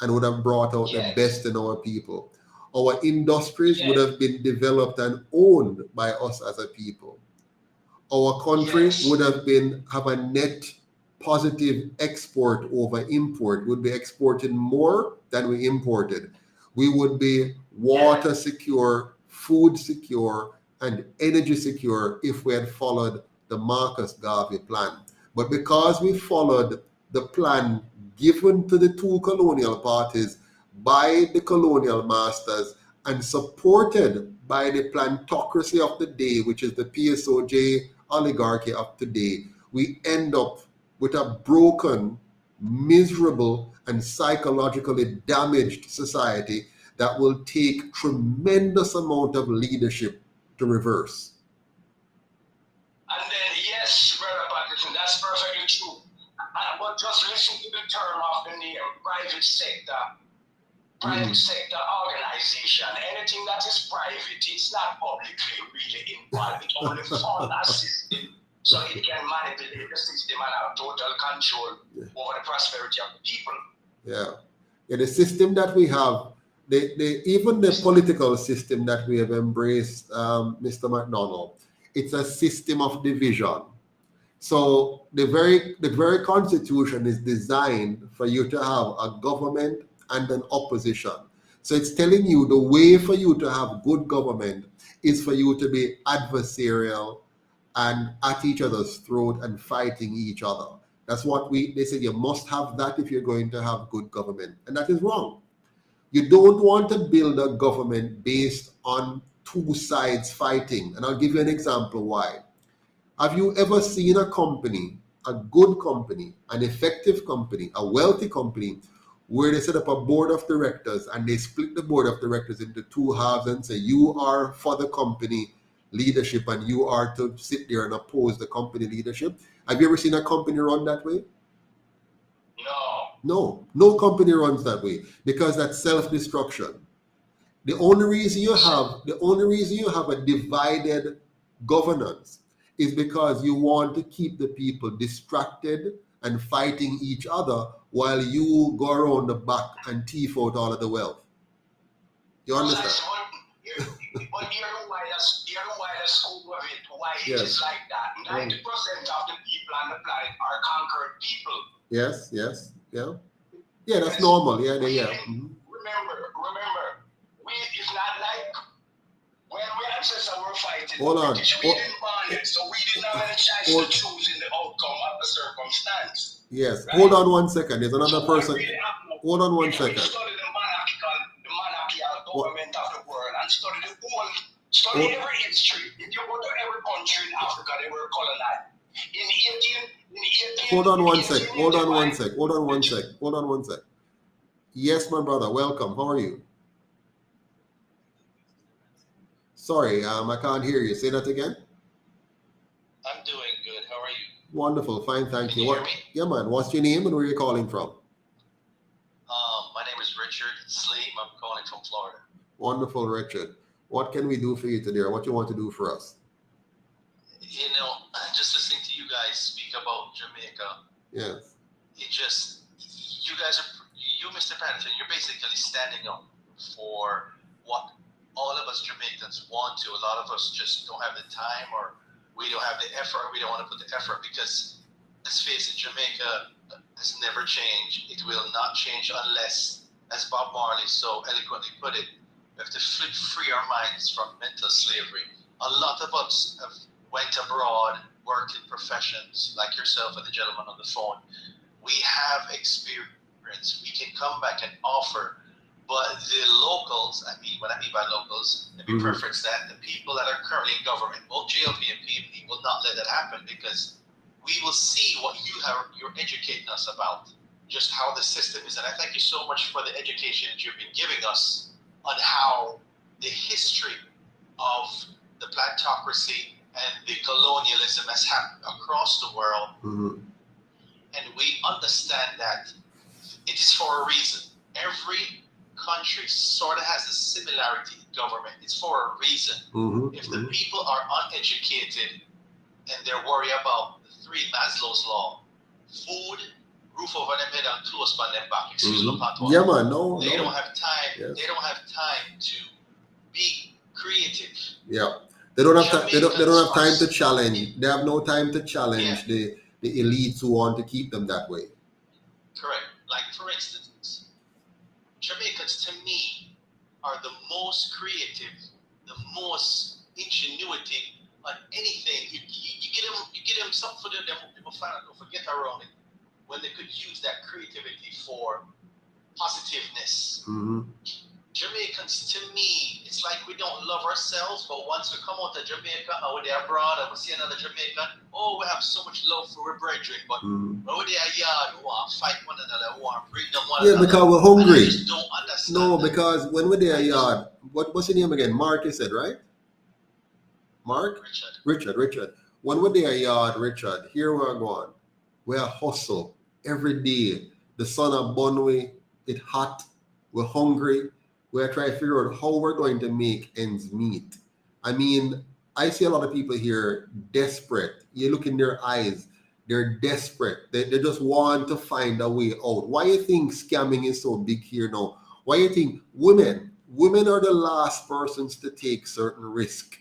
and would have brought out the best in our people. Our industries would have been developed and owned by us as a people. Our country would have a net positive export over import, would be exporting more than we imported. We would be water secure, food secure, and energy secure if we had followed the Marcus Garvey plan. But because we followed the plan given to the two colonial parties by the colonial masters and supported by the plantocracy of the day, which is the PSOJ oligarchy of today, we end up with a broken, miserable, and psychologically damaged society that will take tremendous amount of leadership to reverse. And then, yes, Brother Patterson, that's perfectly true. But just listen to the term of the name, private sector organization. Anything that is private, it's not publicly really involved. It only funds a system so it can manipulate the system and have total control over the prosperity of the people. Yeah, the system that we have, even the political system that we have embraced, Mr. McDonald, it's a system of division. So the very constitution is designed for you to have a government and an opposition. So it's telling you the way for you to have good government is for you to be adversarial and at each other's throat and fighting each other. That's what they said you must have that if you're going to have good government. And that is wrong. You don't want to build a government based on two sides fighting. And I'll give you an example why. Have you ever seen a company, a good company, an effective company, a wealthy company, where they set up a board of directors and they split the board of directors into two halves and say, you are for the company leadership and you are to sit there and oppose the company leadership? Have you ever seen a company run that way? No company runs that way, because that's self-destruction. The only reason you have a divided governance is because you want to keep the people distracted and fighting each other while you go around the back and thief out all of the wealth. You understand? But you're the widest scope of it, why Yes. it is like that. 90% of the people on the planet are conquered people. Yes, yeah, that's normal. Yeah. Mm-hmm. Remember, it's not like when we ancestors were fighting. Hold on. British, we didn't bond it, so we didn't have any chance to choose in the outcome of the circumstance. Yes. Right? Hold on one second. There's another person. Really Hold on one second. Study the monarchical government of the world and study every history. If you go to every country in Africa, they were colonized. Hold on one sec. Yes, my brother. Welcome. How are you? Sorry, I can't hear you. Say that again. I'm doing good. How are you? Wonderful. Fine, thank Can you. you hear me? Yeah, man. What's your name and where are you calling from? My name is Richard Sleem. I'm calling from Florida. Wonderful, Richard. What can we do for you today, or what you want to do for us? You know, just listening to you guys speak about Jamaica, Yes. you, Mr. Patterson, you're basically standing up for what all of us Jamaicans want to. A lot of us just don't have the time, or we don't have the effort, or we don't want to put the effort, because let's face it, Jamaica has never changed. It will not change unless, as Bob Marley so eloquently put it, we have to free our minds from mental slavery. A lot of us have went abroad, worked in professions like yourself and the gentleman on the phone. We have experience. We can come back and offer. But the locals, what I mean by locals, let me preference that, the people that are currently in government, both GLP and PMP, will not let that happen, because we will see what you're educating us about, just how the system is. And I thank you so much for the education that you've been giving us on how the history of the plantocracy and the colonialism has happened across the world. Mm-hmm. And we understand that it is for a reason. Every country sort of has a similarity in government. It's for a reason. Mm-hmm. If the people are uneducated and they're worried about the three Maslow's law, food, roof over their head, and clothes on their back. Excuse me, patois. Yeah, man. No. They don't have time. Yes. They don't have time to be creative. Yeah. They don't have time. They don't have time to challenge. They have no time to challenge the elites who want to keep them that way. Correct. Like, for instance, Jamaicans, to me, are the most creative, the most ingenuity on anything. You get them something for them. People find out, don't forget around it, when they could use that creativity for positiveness. Mm-hmm. Jamaicans, to me, it's like we don't love ourselves, but once we come out of Jamaica and we're there abroad and we see another Jamaican, we have so much love for our brethren, but when we're there yard, we want to fight one another, we want to bring them one another. Yeah, because we're hungry. I just don't understand. No, that. because when we're there yard, what's your name again? Mark, you said, right? Mark? Richard. When we're there yard, Richard, here we're going. We're hustle every day. The sun up Bunway, it's hot, we're hungry. We're trying to figure out how we're going to make ends meet. I mean, I see a lot of people here desperate. You look in their eyes, they're desperate. They just want to find a way out. Why do you think scamming is so big here now? Why do you think women are the last persons to take certain risk?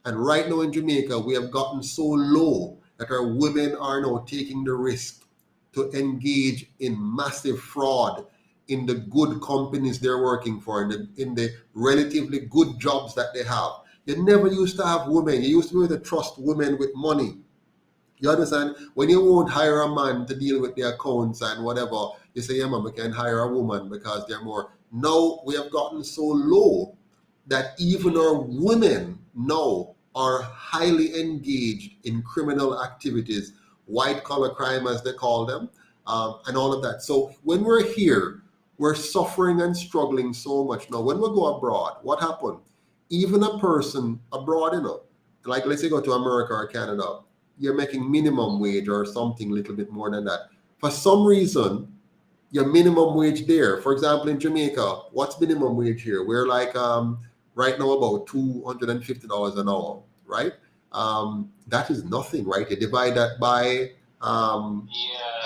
And right now in Jamaica, we have gotten so low that our women are now taking the risk to engage in massive fraud in the good companies they're working for, in the relatively good jobs that they have. You never used to have women. You used to be able to trust women with money. You understand? When you won't hire a man to deal with the accounts and whatever, you say, yeah, man, we can hire a woman because they're more. Now we have gotten so low that even our women now are highly engaged in criminal activities, white collar crime as they call them, and all of that. So when we're here, we're suffering and struggling so much. Now, when we go abroad, what happened? Even a person abroad, like let's say go to America or Canada, you're making minimum wage or something a little bit more than that. For some reason, your minimum wage there, for example, in Jamaica, what's minimum wage here? We're like right now about $250 an hour, right? That is nothing, right? You divide that by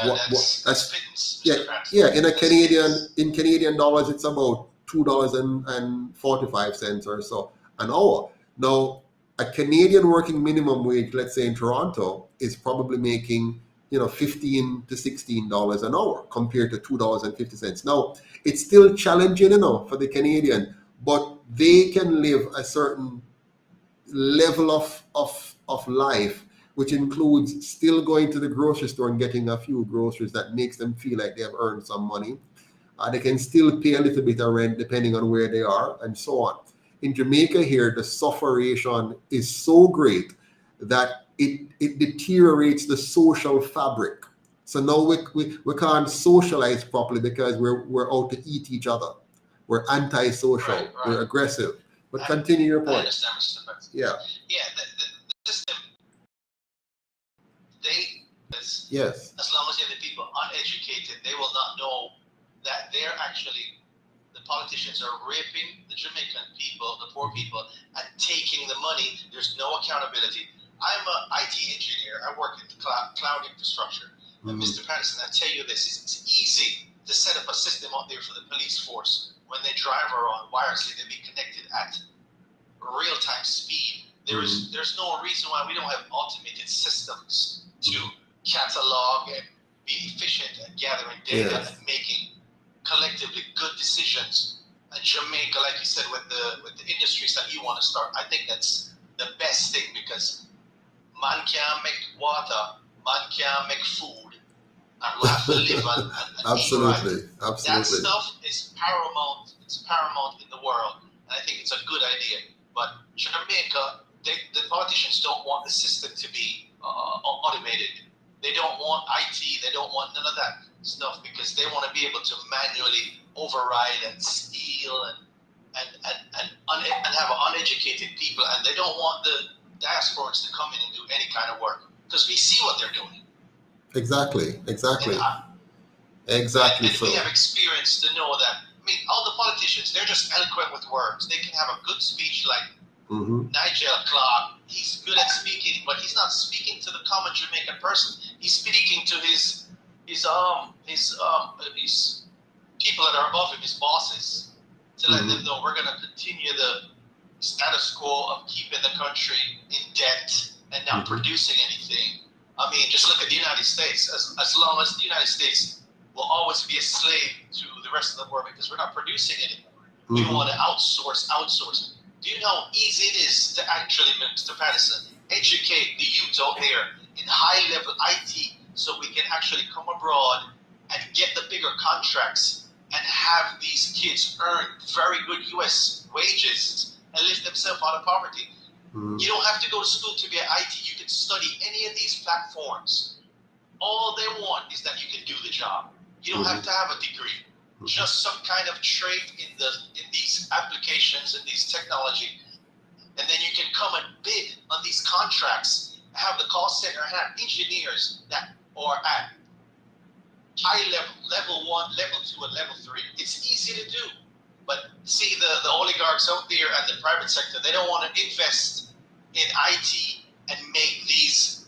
that's pittance, yeah, Mr. Patterson. yeah. In a That's Canadian pittance. in Canadian dollars, it's about $2.45 or so an hour. Now, a Canadian working minimum wage, let's say in Toronto, is probably making $15 to $16 an hour compared to $2.50. Now, it's still challenging, for the Canadian, but they can live a certain level of life, which includes still going to the grocery store and getting a few groceries that makes them feel like they have earned some money. They can still pay a little bit of rent depending on where they are, and so on. In Jamaica here, the sufferation is so great that it deteriorates the social fabric. So now we can't socialize properly because we're out to eat each other. We're antisocial. Right. We're aggressive. But continue your I point. understand, Mr. Patterson. Yeah. Yeah, the system, Yes. as long as you have the people uneducated, they will not know that they're actually, the politicians are raping the Jamaican people, the poor people, and taking the money. There's no accountability. I'm an IT engineer. I work in the cloud infrastructure. And Mr. Patterson, I tell you this, it's easy to set up a system out there for the police force. When they drive around wirelessly, they be connected at real-time speed. There's no reason why we don't have automated systems to catalog and be efficient at gathering data and making collectively good decisions. And Jamaica, like you said, with the industries that you want to start, I think that's the best thing, because man can't make water, man can't make food, and we have to live and Absolutely. eat right. That stuff is paramount. It's paramount in the world, and I think it's a good idea. But Jamaica, the politicians don't want the system to be automated. They don't want IT. They don't want none of that stuff, because they want to be able to manually override and steal and have uneducated people, and they don't want the diasporans to come in and do any kind of work, because we see what they're doing. Exactly. And So we have experience to know that. I mean, all the politicians, they're just eloquent with words. They can have a good speech like Nigel Clark. He's good at speaking, but he's not speaking to the common Jamaican person. He's speaking to his people that are above him, his bosses, to let them know we're going to continue the status quo of keeping the country in debt and not producing anything. I mean, just look at the United States. As long as the United States will always be a slave to the rest of the world, because we're not producing anymore. We want to outsource. Do you know how easy it is to actually, Mr. Patterson, educate the youth out there in high-level IT, so we can actually come abroad and get the bigger contracts and have these kids earn very good U.S. wages and lift themselves out of poverty? You don't have to go to school to be an IT. You can study any of these platforms. All they want is that you can do the job. You don't have to have a degree. Just some kind of trade in these applications and these technology, and then you can come and bid on these contracts. Have the call center, have engineers that are at high level 1, level 2, and level 3. It's easy to do. But see, the oligarchs out there and the private sector, they don't want to invest in IT and make these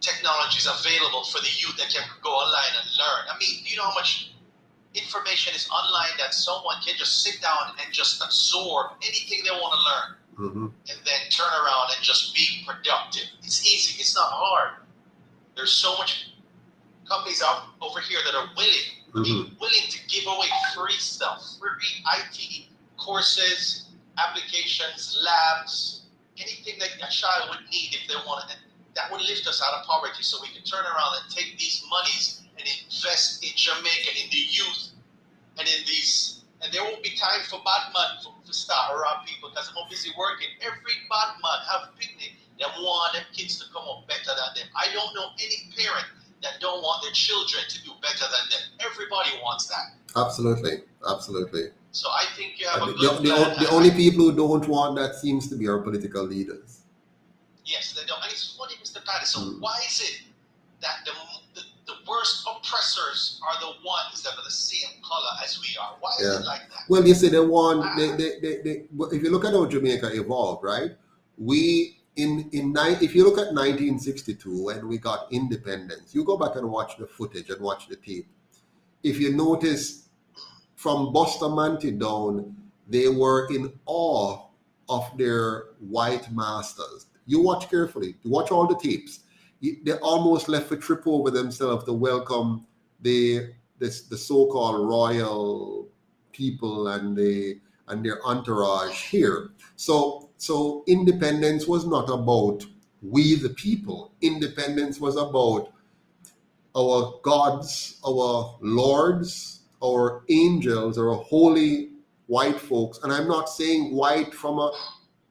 technologies available for the youth that can go online and learn. I mean, do you know how much information is online that someone can just sit down and just absorb anything they want to learn and then turn around and just be productive? It's easy. It's not hard. There's so much companies out over here that are willing to give away free stuff, free IT courses, applications, labs, anything that a child would need if they want it. that would lift us out of poverty, so we can turn around and take these monies and invest in Jamaica, in the youth, and in these. And there won't be time for bad man to start around people because I'm busy working. Every bad man have picnic. They want them kids to come up better than them. I don't know any parent that don't want their children to do better than them. Everybody wants that. Absolutely, absolutely. So I think you have a The, good the, plan. the only people who don't want that seems to be our political leaders. Yes, they don't. And it's funny, Mr. Patterson, why is it that the worst oppressors are the ones that are the same color as we are? Why is it like that? Well, you see, if you look at how Jamaica evolved, right? If you look at 1962 when we got independence, you go back and watch the footage and watch the tape. If you notice, from Bustamante down, they were in awe of their white masters. You watch carefully. You watch all the tapes. They almost left a trip over themselves to welcome the so-called royal people and their entourage here. So independence was not about we the people. Independence was about our gods, our lords, our angels, our holy white folks. And I'm not saying white from a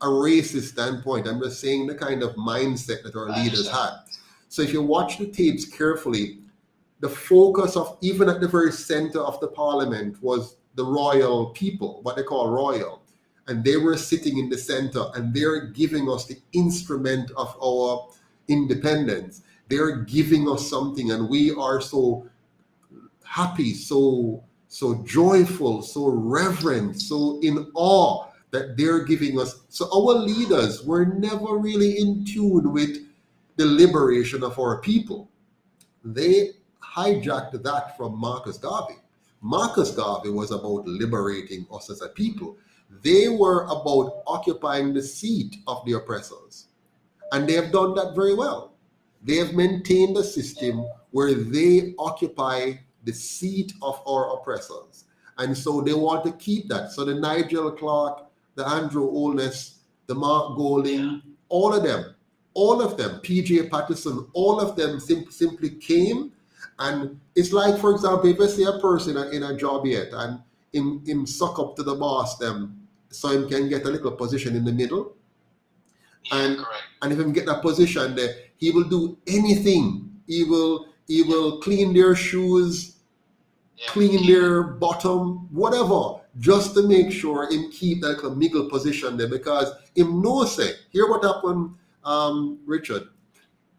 racist standpoint. I'm just saying the kind of mindset that our leaders had. So if you watch the tapes carefully, the focus of, even at the very center of the parliament, was the royal people, what they call royal. And they were sitting in the center and they're giving us the instrument of our independence. They're giving us something and we are so happy, so joyful, so reverent, so in awe that they're giving us. So our leaders were never really in tune with the liberation of our people. They hijacked that from Marcus Garvey. Marcus Garvey was about liberating us as a people. They were about occupying the seat of the oppressors. And they have done that very well. They have maintained a system where they occupy the seat of our oppressors. And so they want to keep that. So the Nigel Clark, the Andrew Holness, the Mark Golding, all of them, PJ Patterson, all of them simply came. And it's like, for example, if you see a person in a job yet and him suck up to the boss them so him can get a little position in the middle. And if him get that position there, he will do anything. He will clean their shoes, clean their bottom, whatever, just to make sure him keep that little middle position there, because him knows say, hear what happened, Richard.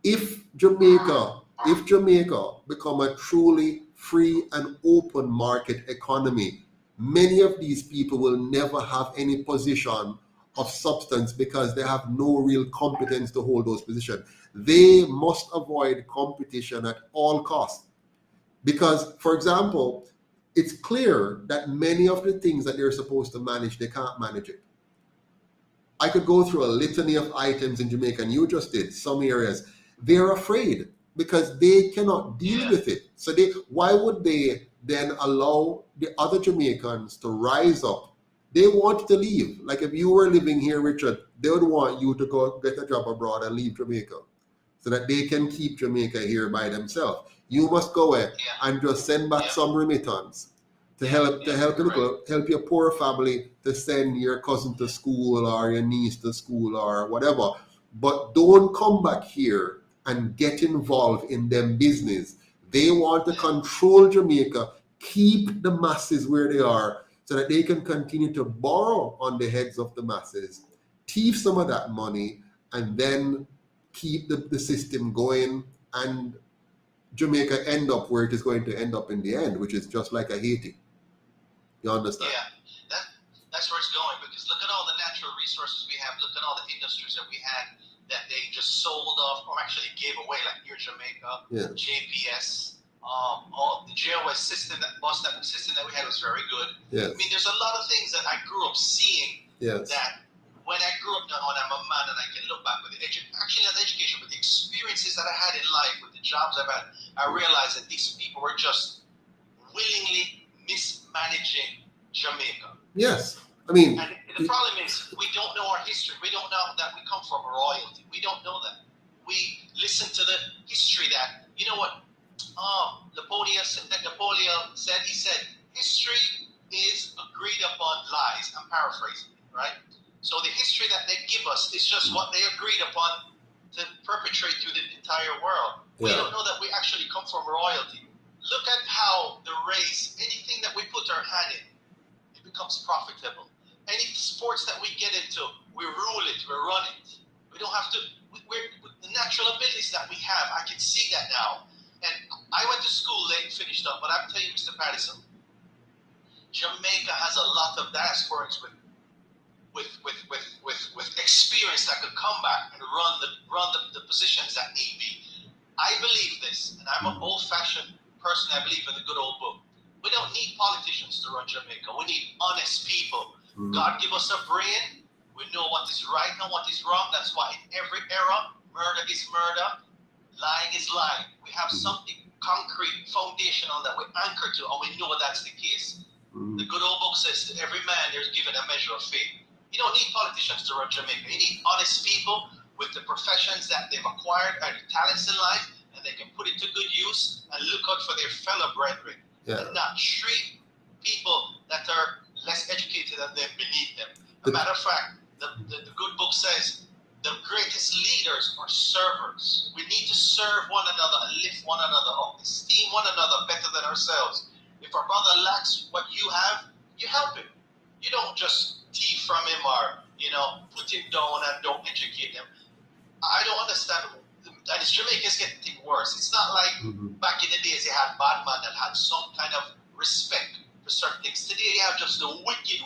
If Jamaica become a truly free and open market economy, many of these people will never have any position of substance because they have no real competence to hold those positions. They must avoid competition at all costs. Because, for example, it's clear that many of the things that they're supposed to manage, they can't manage it. I could go through a litany of items in Jamaica, and you just did, some areas. They're afraid because they cannot deal with it. So why would they then allow the other Jamaicans to rise up? They want to leave. Like if you were living here, Richard, they would want you to go get a job abroad and leave Jamaica so that they can keep Jamaica here by themselves. You must go away and just send back some remittance to help your poor family to send your cousin to school or your niece to school or whatever. But don't come back here and get involved in them business. They want to control Jamaica, keep the masses where they are, so that they can continue to borrow on the heads of the masses, thief some of that money, and then keep the system going, and Jamaica end up where it is going to end up in the end, which is just like a Haiti. You understand? Yeah, that's where it's going, because look at all the natural resources we have, look at all the industries that we had that they just sold off or actually gave away, like Near Jamaica, JPS. All the JOS system, that bus system that we had was very good. Yes. I mean, there's a lot of things that I grew up seeing that when I grew up now, and I'm a man and I can look back with actually not education, but the experiences that I had in life with the jobs I've had, I realized that these people were just willingly mismanaging Jamaica. Yes. I mean, and the problem is we don't know our history. We don't know that we come from royalty. We don't know that. we listen to the history that, you know what, Napoleon said, he said, history is agreed upon lies. I'm paraphrasing, right? So the history that they give us is just what they agreed upon to perpetrate through the entire world. We don't know that we actually come from royalty. Look at how the race, anything that we put our hand in, it becomes profitable. Any sports that we get into, we rule it, we run it. We don't have to, with the natural abilities that we have, I can see that now. And I went to school late and finished up, but I'm telling you, Mr. Patterson, Jamaica has a lot of diasporans with experience that could come back and run the positions that need be. I believe this, and I'm an old-fashioned person. I believe in the good old book. We don't need politicians to run Jamaica. We need honest people. God give us a brain. We know what is right and what is wrong. That's why in every era, murder is murder, lying is lying. We have something concrete, foundational that we anchor to, and we know that's the case. The good old book says to every man there's given a measure of faith. You don't need politicians to run Jamaica. You need honest people with the professions that they've acquired and the talents in life, and they can put it to good use and look out for their fellow brethren and not treat people that are less educated than them beneath them. As a matter of fact, the good book says the greatest leaders are servers. We need to serve one another and lift one another up, esteem one another better than ourselves. If our brother lacks what you have, you help him. You don't just thief from him or, put him down and don't educate him. I don't understand. And Jamaica's getting worse. It's not like back in the days you had bad man that had some kind of respect for certain things. Today you have just the wicked.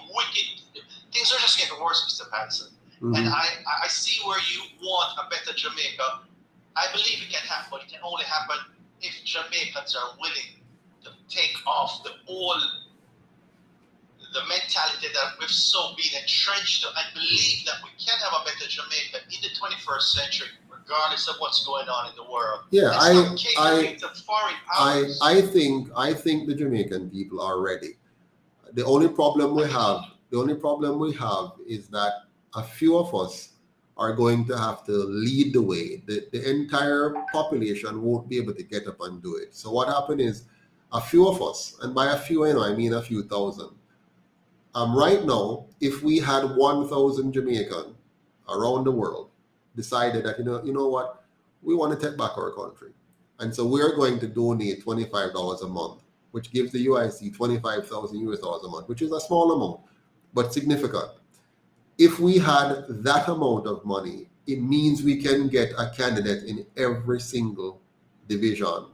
Things are just getting worse, Mr. Patterson. And I see where you want a better Jamaica. I believe it can happen, but it can only happen if Jamaicans are willing to take off the mentality that we've so been entrenched to, and believe that we can have a better Jamaica in the 21st century, regardless of what's going on in the world. Yeah, To foreign powers. I think the Jamaican people are ready. The only problem we have is that a few of us are going to have to lead the way. The entire population won't be able to get up and do it. So what happened is a few of us, and by a few I mean a few thousand. Right now, if we had 1,000 Jamaican around the world decided that, you know what, we want to take back our country. And so we're going to donate $25 a month, which gives the UIC $25,000 a month, which is a small amount, but significant. If we had that amount of money, it means we can get a candidate in every single division,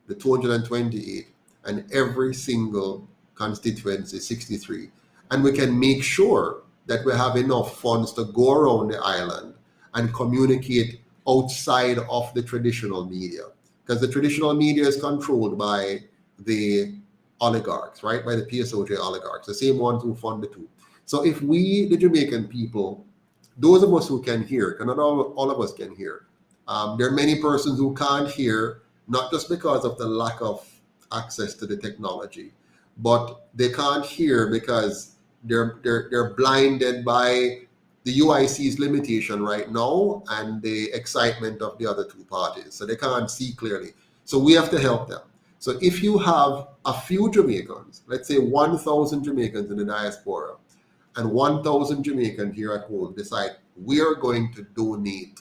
the 228, and every single constituency, 63. And we can make sure that we have enough funds to go around the island and communicate outside of the traditional media. Because the traditional media is controlled by the oligarchs, right? By the PSOJ oligarchs, the same ones who fund the coup. So if we, the Jamaican people, those of us who can hear, and not all of us can hear, there are many persons who can't hear, not just because of the lack of access to the technology, but they can't hear because they're blinded by the UIC's limitation right now and the excitement of the other two parties. So they can't see clearly. So we have to help them. So if you have a few Jamaicans, let's say 1,000 Jamaicans in the diaspora, and 1,000 Jamaicans here at home decide we are going to donate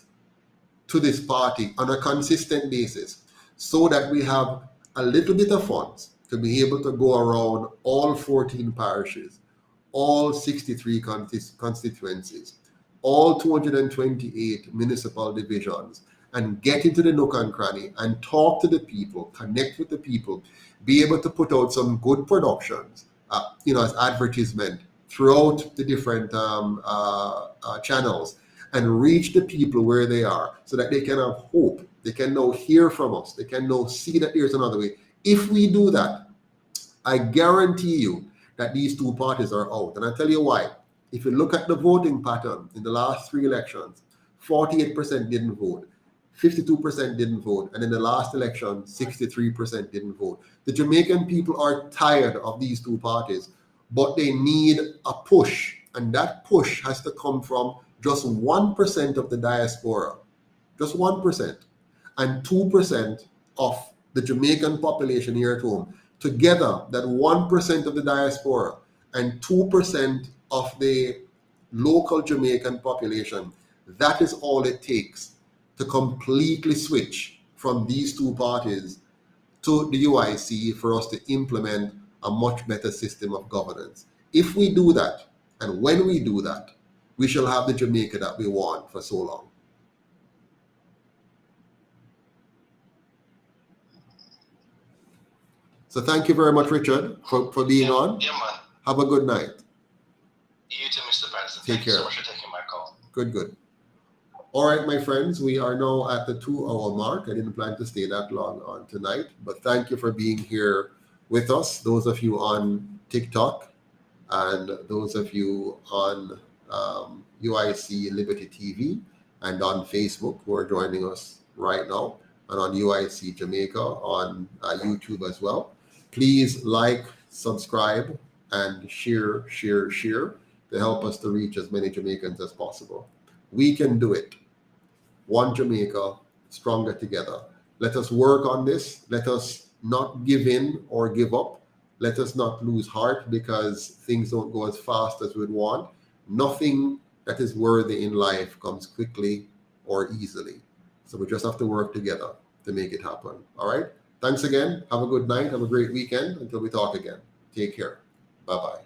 to this party on a consistent basis so that we have a little bit of funds to be able to go around all 14 parishes, all 63 constituencies, all 228 municipal divisions, and get into the nook and cranny and talk to the people, connect with the people, be able to put out some good productions, as advertisement throughout the different channels, and reach the people where they are so that they can have hope. They can now hear from us. They can now see that there's another way. If we do that, I guarantee you that these two parties are out. And I'll tell you why. If you look at the voting pattern in the last 3 elections, 48% didn't vote, 52% didn't vote, and in the last election, 63% didn't vote. The Jamaican people are tired of these two parties, but they need a push, and that push has to come from just 1% of the diaspora just 1%, and 2% of the Jamaican population here at home, together, that 1% of the diaspora and 2% of the local Jamaican population, that is all it takes to completely switch from these two parties to the UIC for us to implement a much better system of governance. If we do that, and when we do that, we shall have the Jamaica that we want for so long. So thank you very much, Richard, for being on. Yeah, man. Have a good night. You too, Mr. Patterson. Take Thank you care. so much for taking my call. Good. All right, my friends, we are now at the 2-hour mark. I didn't plan to stay that long on tonight, but thank you for being here with us. Those of you on TikTok and those of you on UIC Liberty TV and on Facebook who are joining us right now, and on UIC Jamaica on YouTube as well. Please like, subscribe, and share to help us to reach as many Jamaicans as possible. We can do it. One Jamaica, stronger together. Let us work on this. Let us not give in or give up. Let us not lose heart because things don't go as fast as we'd want. Nothing that is worthy in life comes quickly or easily. So we just have to work together to make it happen. All right? Thanks again. Have a good night. Have a great weekend until we talk again. Take care. Bye-bye.